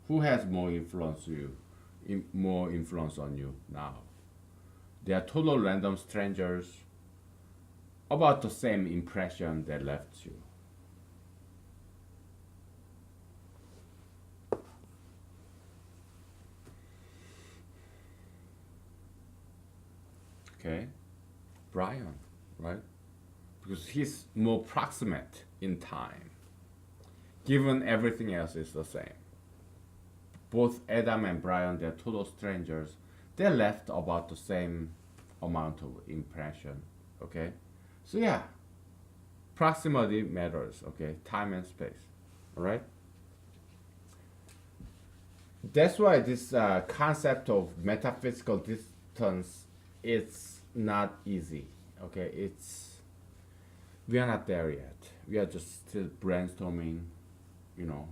Who has more influence more influence on you now? They are total random strangers about the same impression that left you. Okay, Brian, right? Because he's more proximate in time, given everything else is the same. Both Adam and Brian, they're total strangers. They left about the same amount of impression, okay? So yeah, proximity matters, okay? Time and space, all right? That's why this concept of metaphysical distance, it's not easy, okay? We are not there yet. We are just still brainstorming, you know,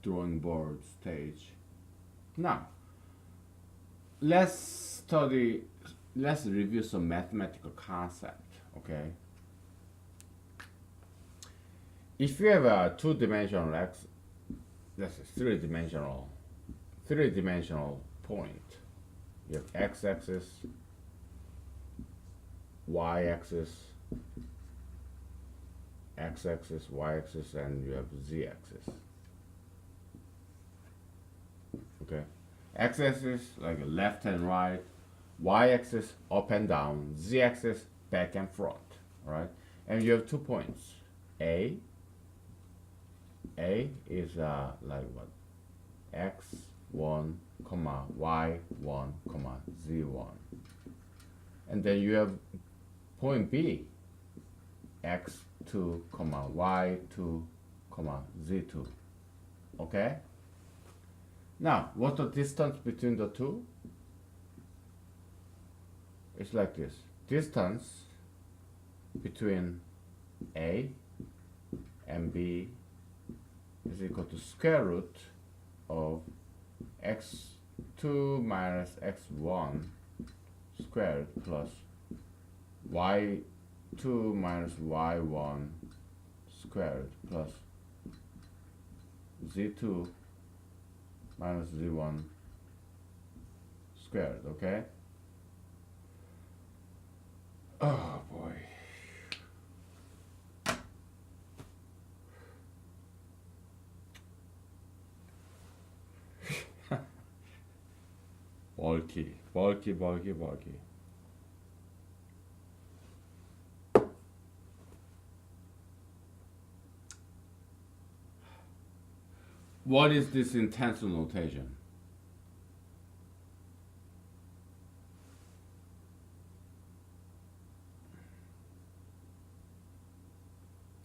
drawing board stage. Now, let's review some mathematical concept, okay? If you have a two-dimensional that's a three-dimensional point, you have x-axis, y-axis, x-axis, y-axis, and you have z-axis. Okay, x-axis like left and right, y-axis up and down, z-axis back and front. All right, and you have 2 points. A is like what? x1, y1, z1, and then you have point B, x2, y2, z2. Okay? Now, what's the distance between the two? It's like this. Distance between A and B is equal to square root of x2 minus x1 squared plus y2 minus y1 squared plus z2 minus z1 squared, okay? Oh boy. Bulky. What is this in tensor notation?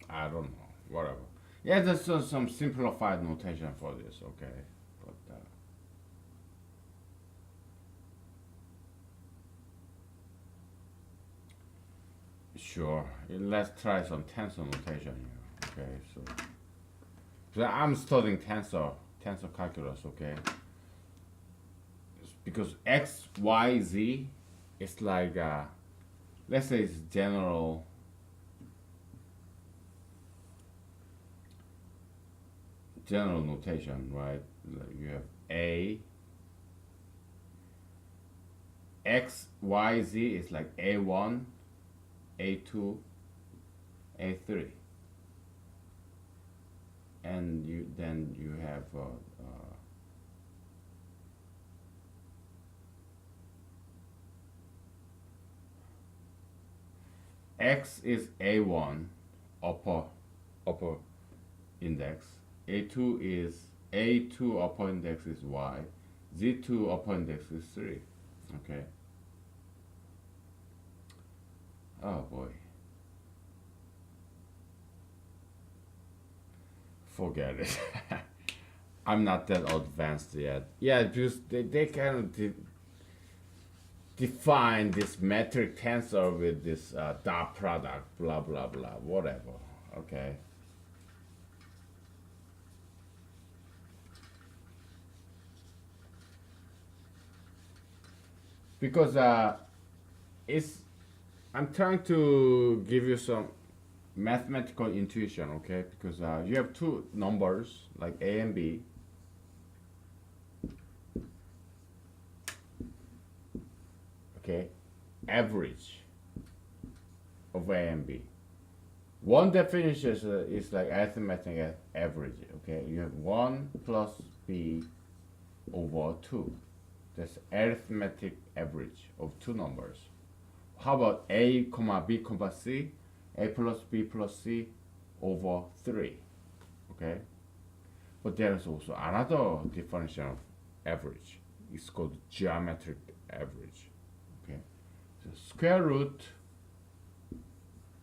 I don't know. Whatever. Yeah, there's some simplified notation for this, okay? But Sure. Let's try some tensor notation here. Okay, so I'm studying tensor calculus. Okay, because x, y, z, it's like let's say it's general notation, right? Like you have a x, y, z is like a1, a2, a3, and you have x is a1 upper upper index, a2 is a2 upper index is y, z2 upper index is 3. Okay. Oh boy. Forget it. I'm not that advanced yet. Yeah, because they kind of define this metric tensor with this dot product, blah blah blah, whatever. Okay. Because it's I'm trying to give you some mathematical intuition, okay? Because you have two numbers like a and b. Okay, average of a and b. One definition is like arithmetic average. Okay, you have 1 plus b over 2. That's arithmetic average of two numbers. How about a comma b comma c? A plus b plus c over 3. Okay, but there is also another definition of average. It's called geometric average. Okay, so square root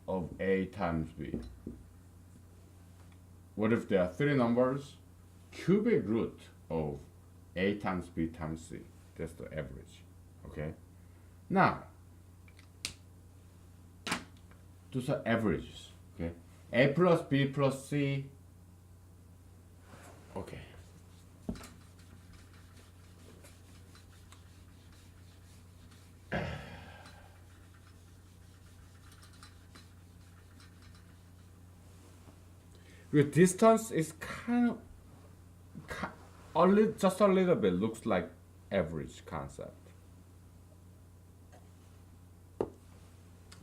of a times b. What if there are three numbers? Cubic root of a times b times c. That's the average. Okay. Now, those are averages. Okay. A plus b plus c. Okay. Your distance is kind of just a little bit looks like average concept.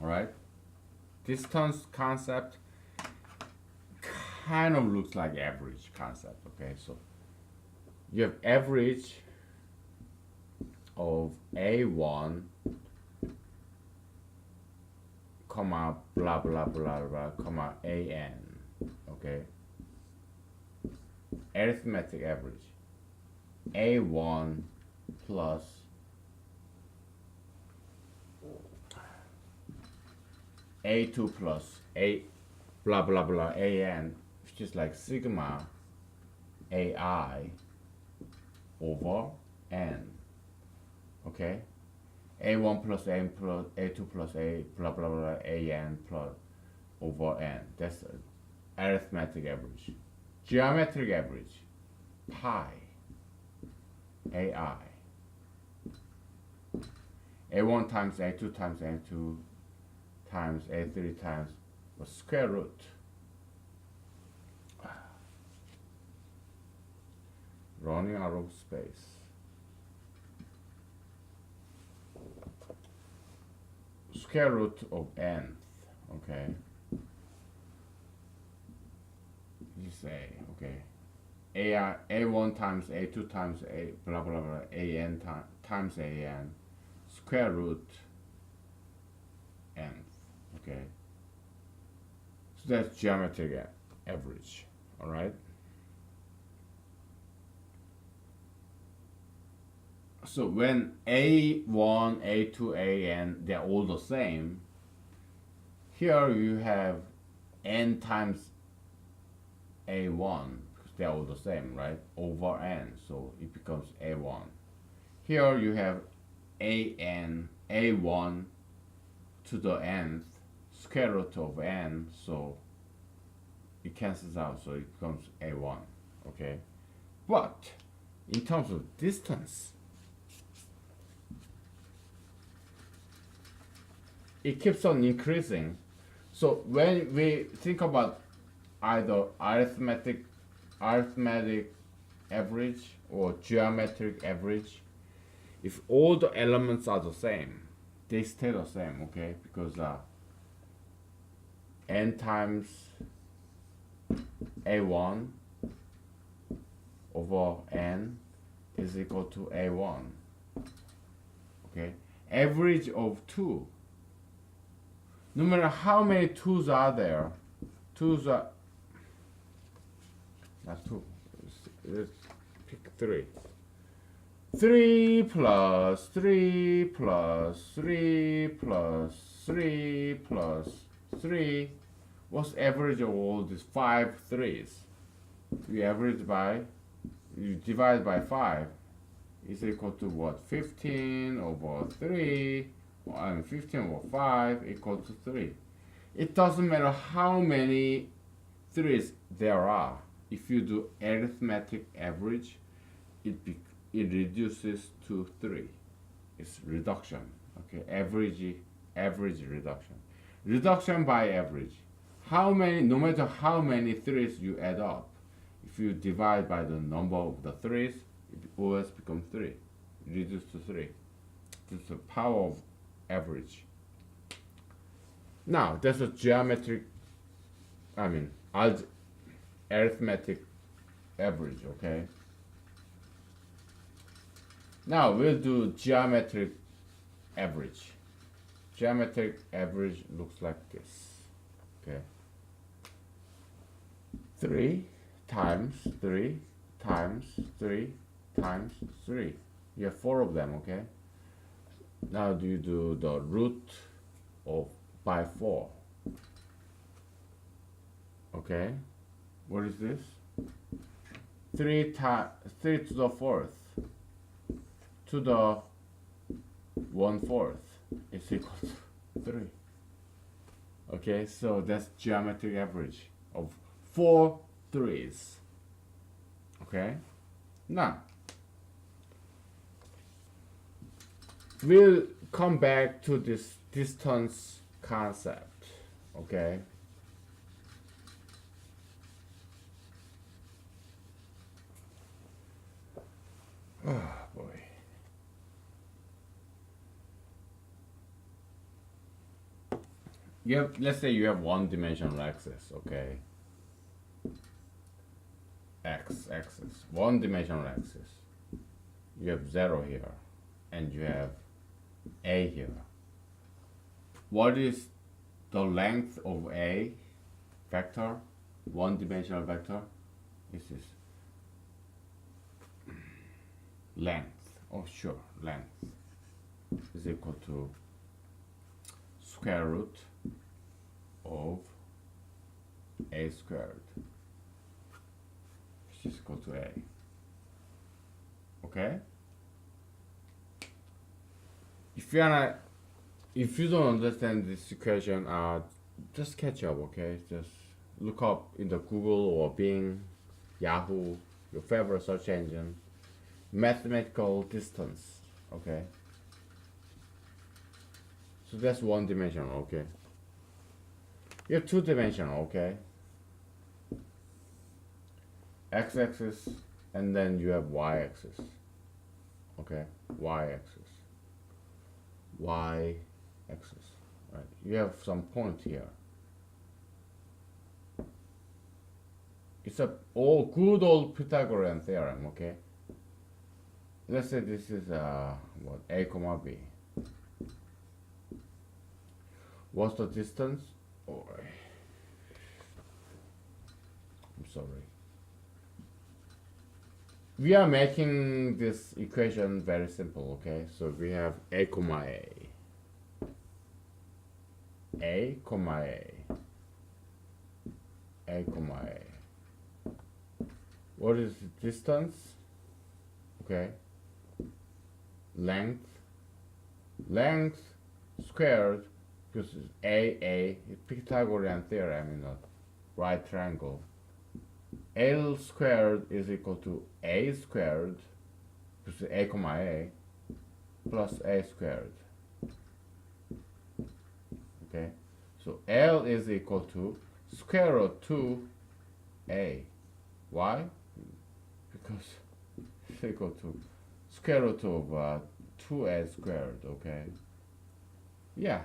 All right, distance concept kind of looks like average concept. Okay, so you have average of a1 comma blah blah blah blah comma an. Okay, arithmetic average a1 plus a2 plus a blah blah blah an, which is like sigma ai over n. Okay, a1 plus n plus a2 plus a blah blah blah an plus over n. That's arithmetic average. Geometric average pi ai a1 times a2 times a2 times a3 times the square root running out of space. Square root of nth. Okay, you say okay, a1 times a2 times a blah blah blah an times an square root nth. Okay, so that's geometric average. All right, so when a1 a2 an they're all the same, here you have n times a1 because they're all the same, right, over n, so it becomes a1. Here you have a1 to the nth, square root of n, so it cancels out, so it becomes a1. Okay, but in terms of distance, it keeps on increasing. So when we think about either arithmetic average or geometric average, if all the elements are the same, they stay the same, okay? Because n times a1 over n is equal to a1, okay? Average of 2. No matter how many 2's are there, 2's are, that's 2. Let's pick 3. 3 plus 3 plus 3 plus 3 plus 3. What's the average of all these 5 3's? You divide by 5 is equal to what? 15 over 3, and 15 over 5 equal to 3. It doesn't matter how many 3's there are. If you do arithmetic average, it reduces to 3. It's reduction. Okay, average reduction. Reduction by average. No matter how many 3's you add up, if you divide by the number of the 3's, it always becomes 3. It reduces to 3. That's the power of average. Now, that's a arithmetic average, okay? Now we'll do geometric average. Geometric average looks like this, okay? 3 times 3 times 3 times 3. You have 4 of them, okay? Now do you do the root of by 4? Okay, what is this? 3 to the 4th to the 1/4 is equal to 3. Okay, so that's geometric average of 4 3's. Okay, now we'll come back to this distance concept. Okay, oh boy. Let's say you have one-dimensional axis, okay? Axis, one-dimensional axis. You have 0 here, and you have A here. What is the length of A vector, one-dimensional vector? This is length. Oh, sure, length is equal to square root of A squared, which is equal to A. Okay? If you don't understand this equation, just catch up, okay? Just look up in the Google or Bing, Yahoo, your favorite search engine, mathematical distance, okay? So that's one dimensional, okay? You have two dimensional, okay? X-axis, and then you have y-axis, okay? Y-axis, right? You have some point here. It's a good old Pythagorean theorem, okay? Let's say this is what, A comma B. What's the distance? Oh, I'm sorry. We are making this equation very simple, okay? So we have A comma A. A comma A. A comma A. What is the distance? Okay. Length squared because A, Pythagorean theorem in a right triangle. L squared is equal to A squared, because A comma A, plus A squared. Okay, so L is equal to square root 2A. Why? Because it's equal to square root of 2A squared, okay? Yeah.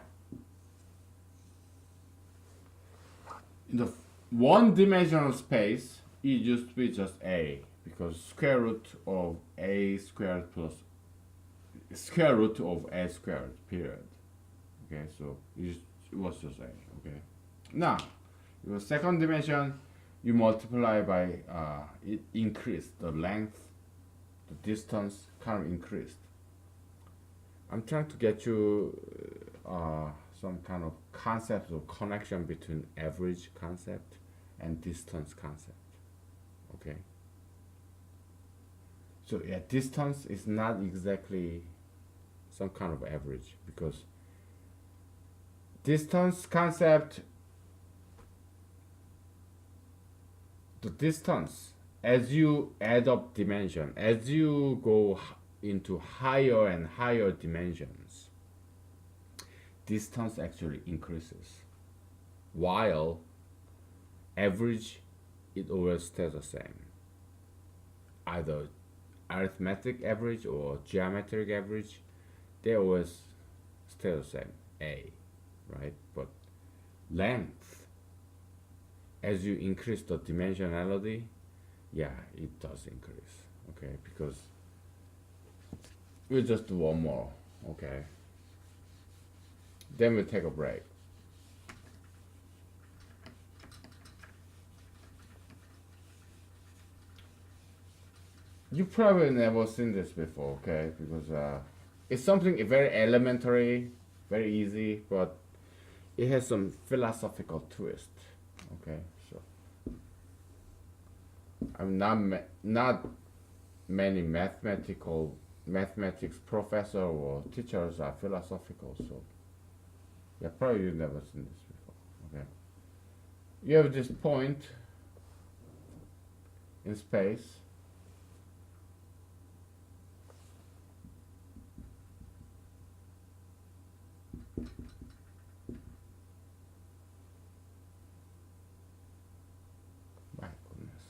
In the one-dimensional space, it used to be just A, because square root of A squared plus square root of A squared, period. Okay, so it was just A, okay? Now, your second dimension, you multiply by, it increased, the length, the distance kind of increased. I'm trying to get you some kind of concept or connection between average concept and distance concept. Okay. So yeah, distance is not exactly some kind of average, because distance concept, the distance, as you add up dimension, as you go into higher and higher dimensions, distance actually increases, while average, it always stays the same, either arithmetic average or geometric average, they always stay the same, A, right? But length, as you increase the dimensionality, yeah, it does increase, okay? Because we'll just do one more, okay? Then we'll take a break. You probably never seen this before, okay? Because it's something very elementary, very easy, but it has some philosophical twist, okay? So I'm not many mathematics professor or teachers are philosophical, so yeah, probably you've never seen this before, okay? You have this point in space. My goodness.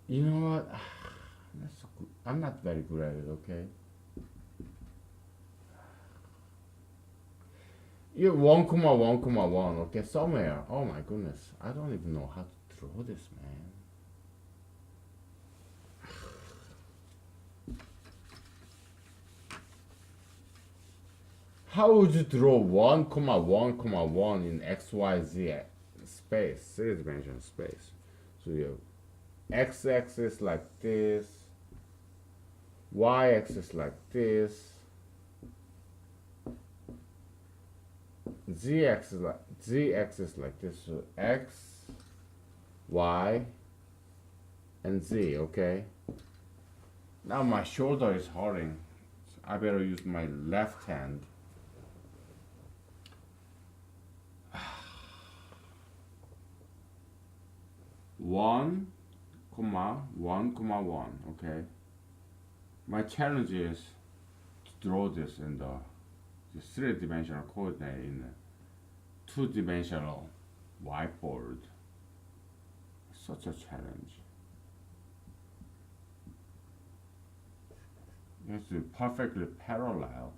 You know what? I'm not very good at it, okay? You 1,1,1, okay, somewhere. Oh my goodness. I don't even know how to draw this, man. How would you draw 1,1,1 in XYZ space, three-dimensional space? So you have x-axis like this, y-axis like this, z-axis like this. So x, y, and z. Okay. Now my shoulder is hurting. So I better use my left hand. One, comma, 1,1. Okay. My challenge is to draw this in the three-dimensional coordinate in a two-dimensional whiteboard. Such a challenge. It has to be perfectly parallel.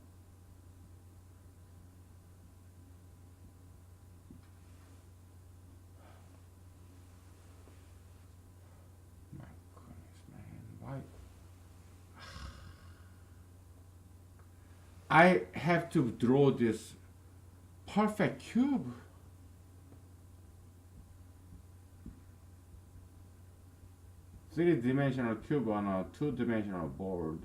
My goodness, man, why? I have to draw this perfect cube. Three-dimensional cube on a two-dimensional board.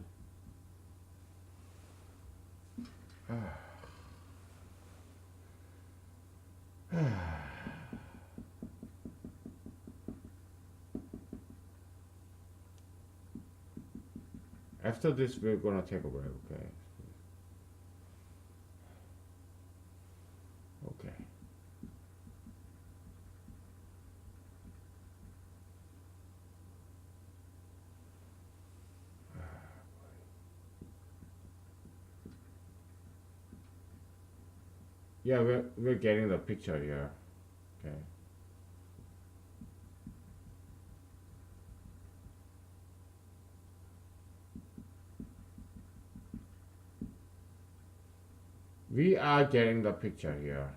After this, we're gonna take a break, okay? Yeah, we're getting the picture here. Okay. We are getting the picture here.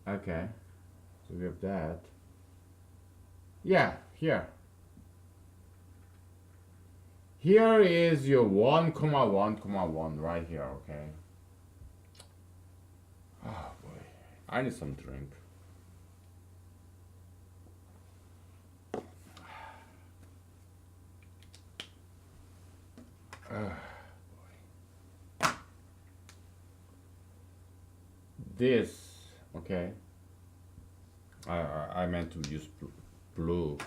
Okay. So we have that. Yeah, here. Here is your 1, comma 1, comma 1 right here, okay? Oh boy. I need some drink. This, okay? I meant to use blue.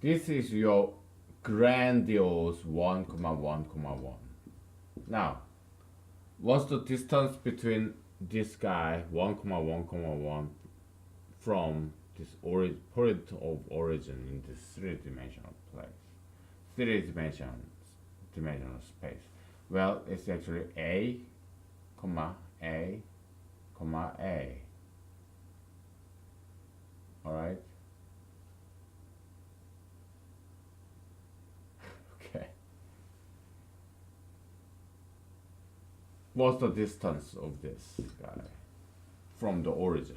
This is your grandiose 1, comma 1, comma 1. Now, what's the distance between this guy 1, comma 1, comma 1 from this point of origin in this three-dimensional place, three-dimensional space? Well, it's actually a, comma a, comma a. All right. Okay. What's the distance of this guy from the origin?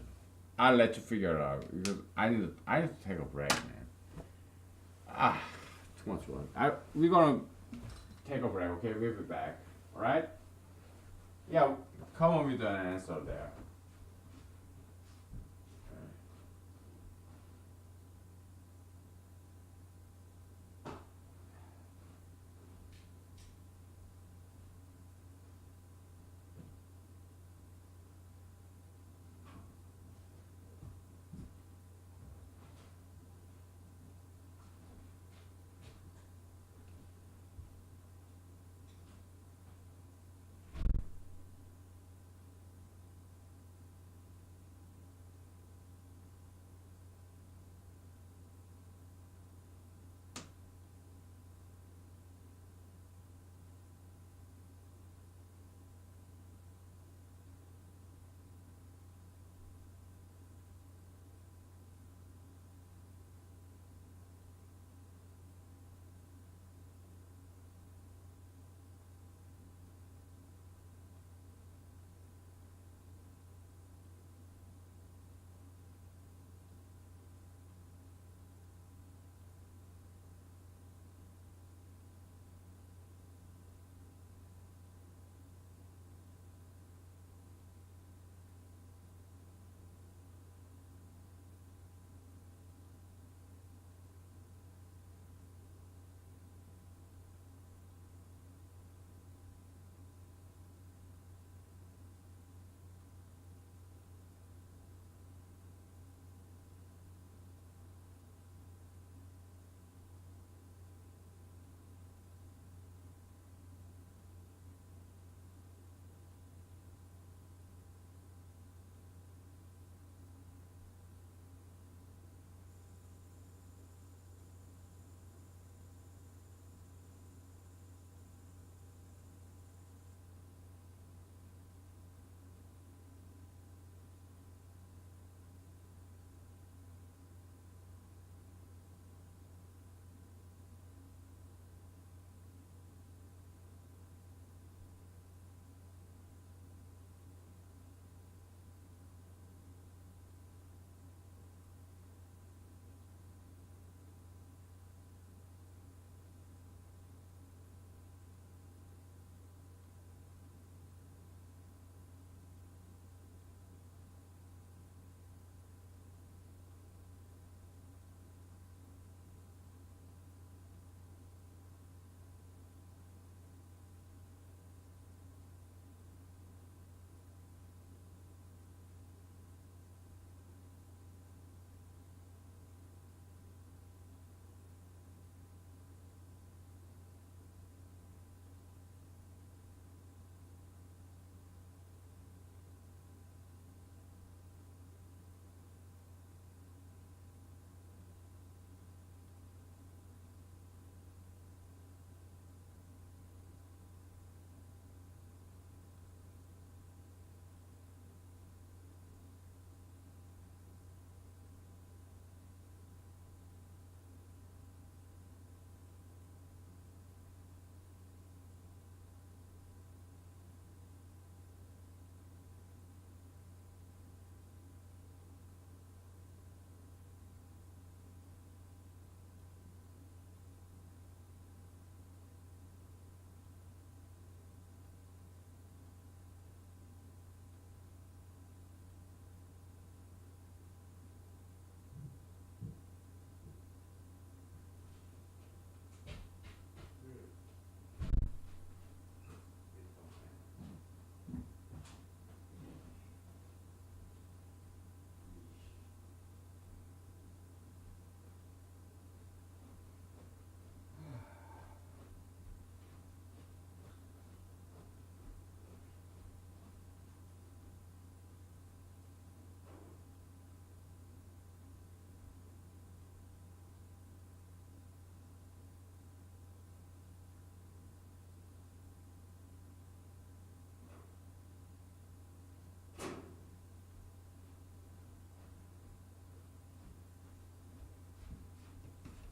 I'll let you figure it out because I need to take a break, man. Ah, too much work. We're gonna take a break, okay? We'll be back. All right? Yeah, come on with an answer there.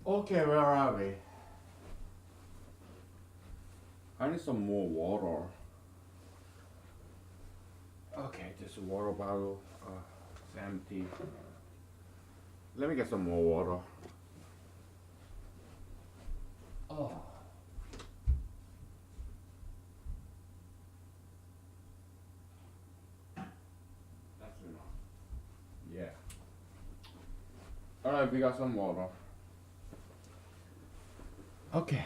Okay, where are we? I need some more water. Okay, this water bottle is empty. Let me get some more water. Oh. That's enough. Yeah. Alright, we got some water. Okay.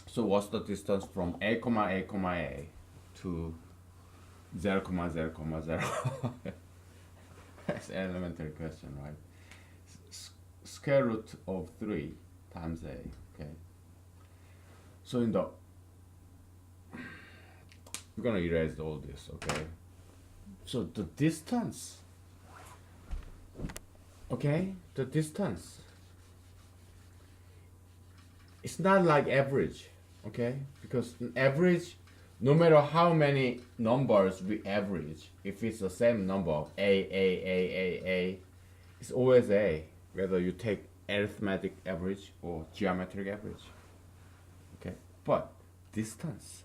So what's the distance from a comma a comma a to 0 comma 0 comma 0? That's an elementary question, right? Square root of 3 times a. Okay. So in the we're gonna erase all this. Okay. So the distance. Okay, the distance. It's not like average. Okay, because in average, no matter how many numbers we average, if it's the same number of a, it's always a, whether you take arithmetic average or geometric average. Okay, but distance,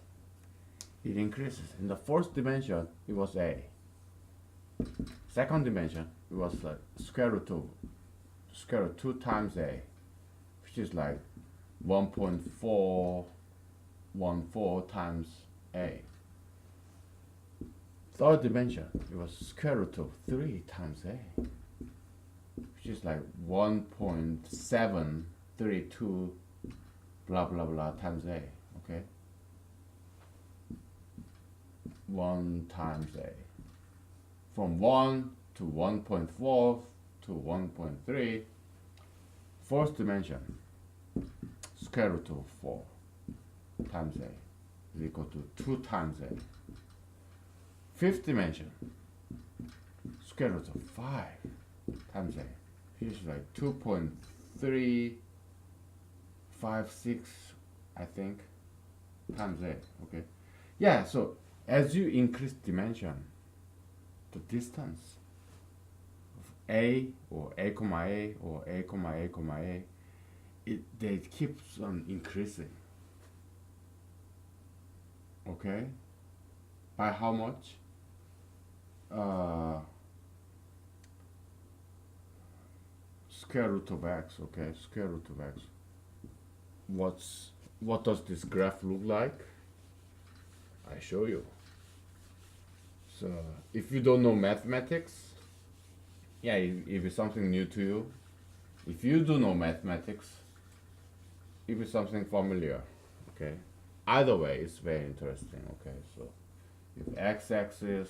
it increases. In the first dimension, it was a. Second dimension, it was like square root of 2 times a, which is like 1.414 times a. Third dimension, it was square root of 3 times a, which is like 1.732 blah blah blah times a. Okay, 1 times a. From 1 to 1.4 to 1.3. Fourth dimension, square root of 4 times a is equal to 2 times a. Fifth dimension, square root of 5 times a, which is like 2.356, I think, times a. Okay, yeah. So as you increase dimension, the distance of a or a comma a or a comma a comma a, they keeps on increasing. Okay, by how much? Square root of x. Okay, square root of x. What does this graph look like? I show you. So if you don't know mathematics, yeah, if it's something new to you, if you do know mathematics, if it's something familiar, okay. Either way, it's very interesting. Okay, so you have x-axis,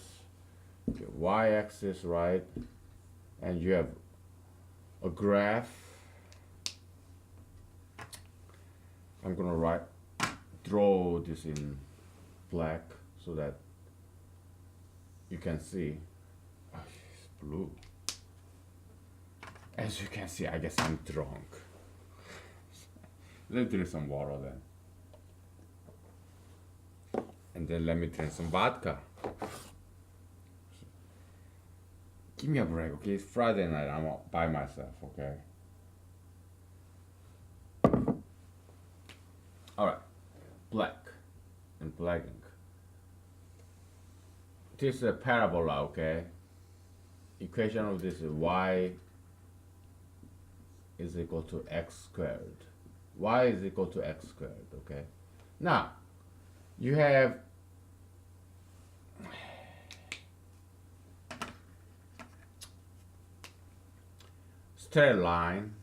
you have y-axis, right, and you have a graph. I'm gonna draw this in black so that you can see. Oh, it's blue. As you can see, I guess I'm drunk. Let me drink some water then. And then let me drink some vodka. Give me a break, okay? It's Friday night, I'm by myself, okay? Alright, black and black ink. This is a parabola, okay? Equation of this is y is equal to x squared. Y is equal to x squared, okay? Now, you have straight line,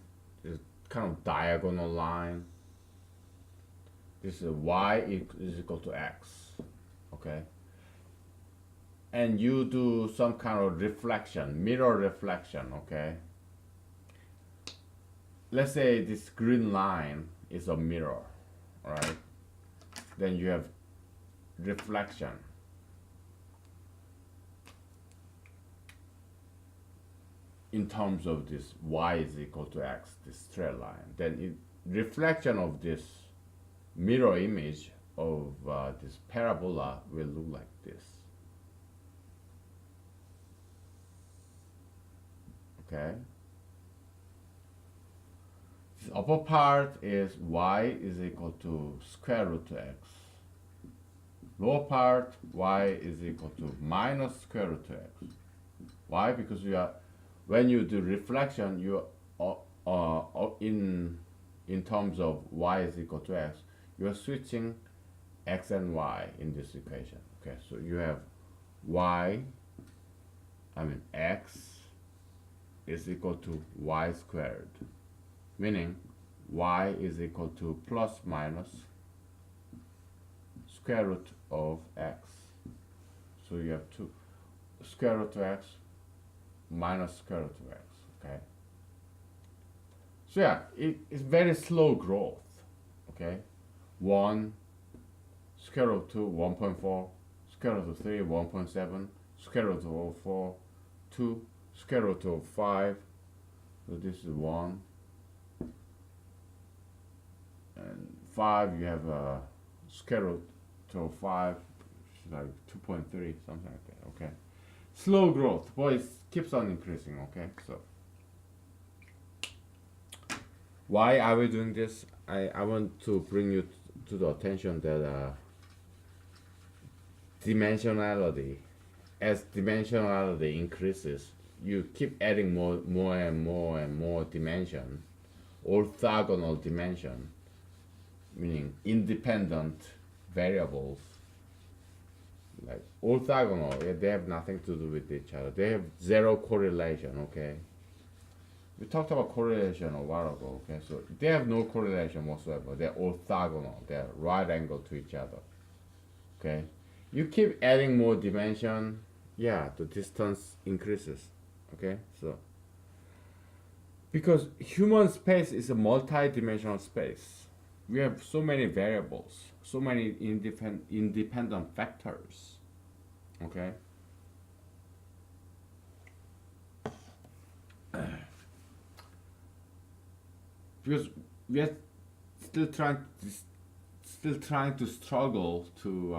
this kind of diagonal line. This is y is equal to x, okay? And you do some kind of reflection, mirror reflection, okay? Let's say this green line is a mirror, right? Then you have reflection. In terms of this y is equal to x, this straight line, then reflection of this mirror image of this parabola will look like this. Okay. This upper part is y is equal to square root of x. Lower part, y is equal to minus square root of x. Why? Because you are, when you do reflection, you in terms of y is equal to x, you are switching x and y in this equation. Okay, so you have x is equal to y squared, meaning y is equal to plus minus square root of x. So you have two square root of x minus square root of x. Okay. So yeah, it's very slow growth. Okay. 1 square root of 2 1.4, square root of 3 1.7, square root of 4 2, square root of 5. So this is 1 and 5. You have a square root of 5, which is like 2.3, something like that. Okay. Slow growth, but it keeps on increasing. Okay, so why are we doing this? I want to bring you to the attention that dimensionality, as dimensionality increases, you keep adding more and more dimension, orthogonal dimension, meaning independent variables. Like orthogonal, yeah, they have nothing to do with each other. They have zero correlation. Okay, we talked about correlation a while ago. Okay, so they have no correlation whatsoever. They're orthogonal. They're right angle to each other. Okay, you keep adding more dimension, yeah, the distance increases. Okay, so because human space is a multi-dimensional space, we have so many variables, so many independent factors. Okay, because we are still trying to struggle to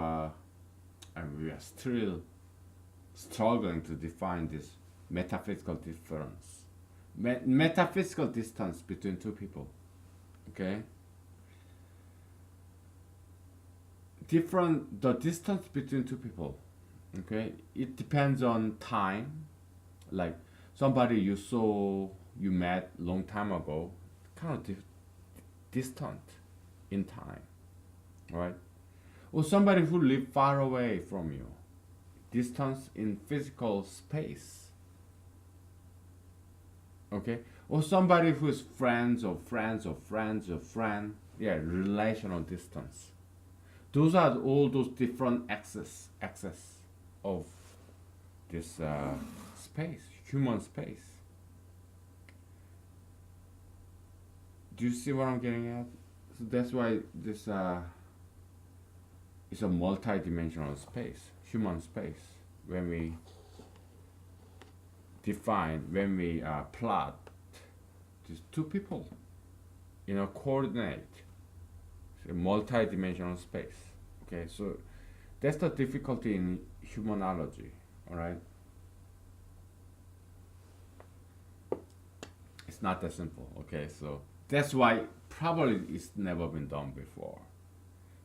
and we are still struggling to define this metaphysical difference, metaphysical distance between two people. Okay, the distance between two people. Okay, it depends on time. Like somebody you met long time ago, kind of distant in time, right? Or somebody who live far away from you, distance in physical space. Okay, or somebody who is friends of friends of friends of friend, yeah, relational distance. Those are all those different axes of this space, human space. Do you see what I'm getting at? So that's why this is a multi-dimensional space, human space. When we plot these two people in a coordinate, a multi-dimensional space. Okay, so that's the difficulty in humanology. All right, it's not that simple. Okay, so that's why probably it's never been done before.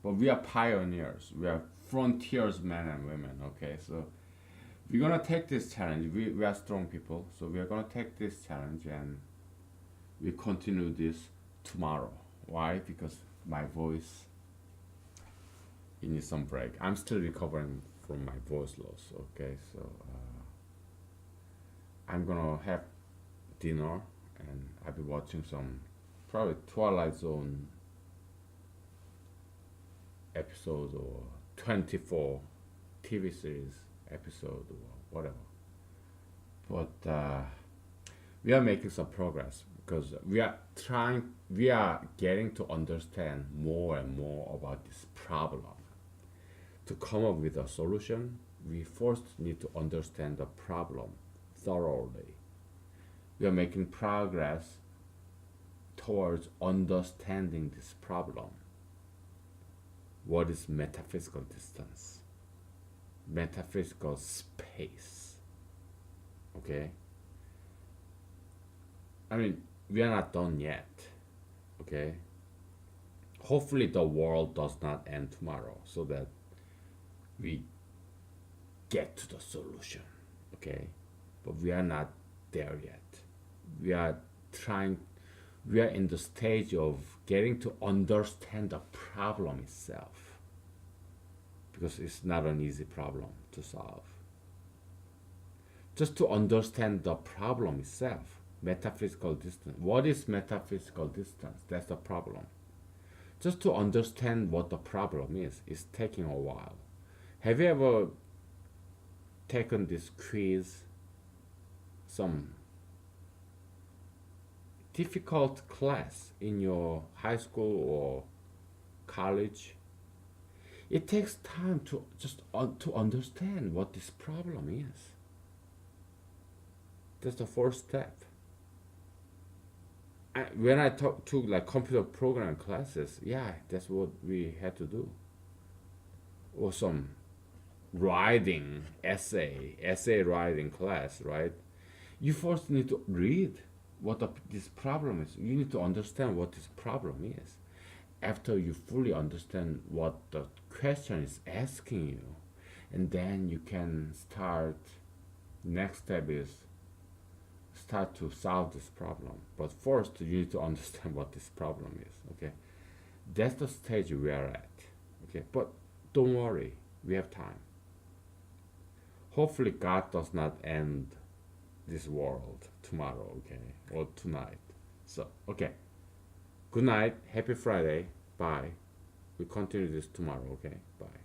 But we are pioneers. We are frontiers, men and women. Okay, so we're gonna take this challenge. We are strong people, so we are gonna take this challenge and we continue this tomorrow. Why? Because my voice, it needs some break. I'm still recovering from my voice loss. Okay, so I'm gonna have dinner and I'll be watching some probably Twilight Zone episodes or 24 TV series episode or whatever. But we are making some progress because we are getting to understand more and more about this problem. To come up with a solution, we first need to understand the problem thoroughly. We are making progress towards understanding this problem. What is metaphysical distance? Metaphysical space. Okay? I mean, we are not done yet. Okay. Hopefully, the world does not end tomorrow, so that we get to the solution. Okay, but we are not there yet. We are trying. We are in the stage of getting to understand the problem itself, because it's not an easy problem to solve. Just to understand the problem itself, metaphysical distance. What is metaphysical distance? That's the problem. Just to understand what the problem is taking a while. Have you ever taken this quiz, some difficult class in your high school or college? It takes time to just to understand what this problem is. That's the first step. When I took like computer programming classes, yeah, that's what we had to do. Or some writing essay writing class, right? You first need to read what this problem is. You need to understand what this problem is. After you fully understand what the question is asking you, and then you can start. Next step is start to solve this problem. But first, you need to understand what this problem is. Okay, that's the stage we are at. Okay, but don't worry, we have time. Hopefully, God does not end this world tomorrow. Okay, or tonight. So okay, good night, happy Friday, bye. We continue this tomorrow. Okay, bye.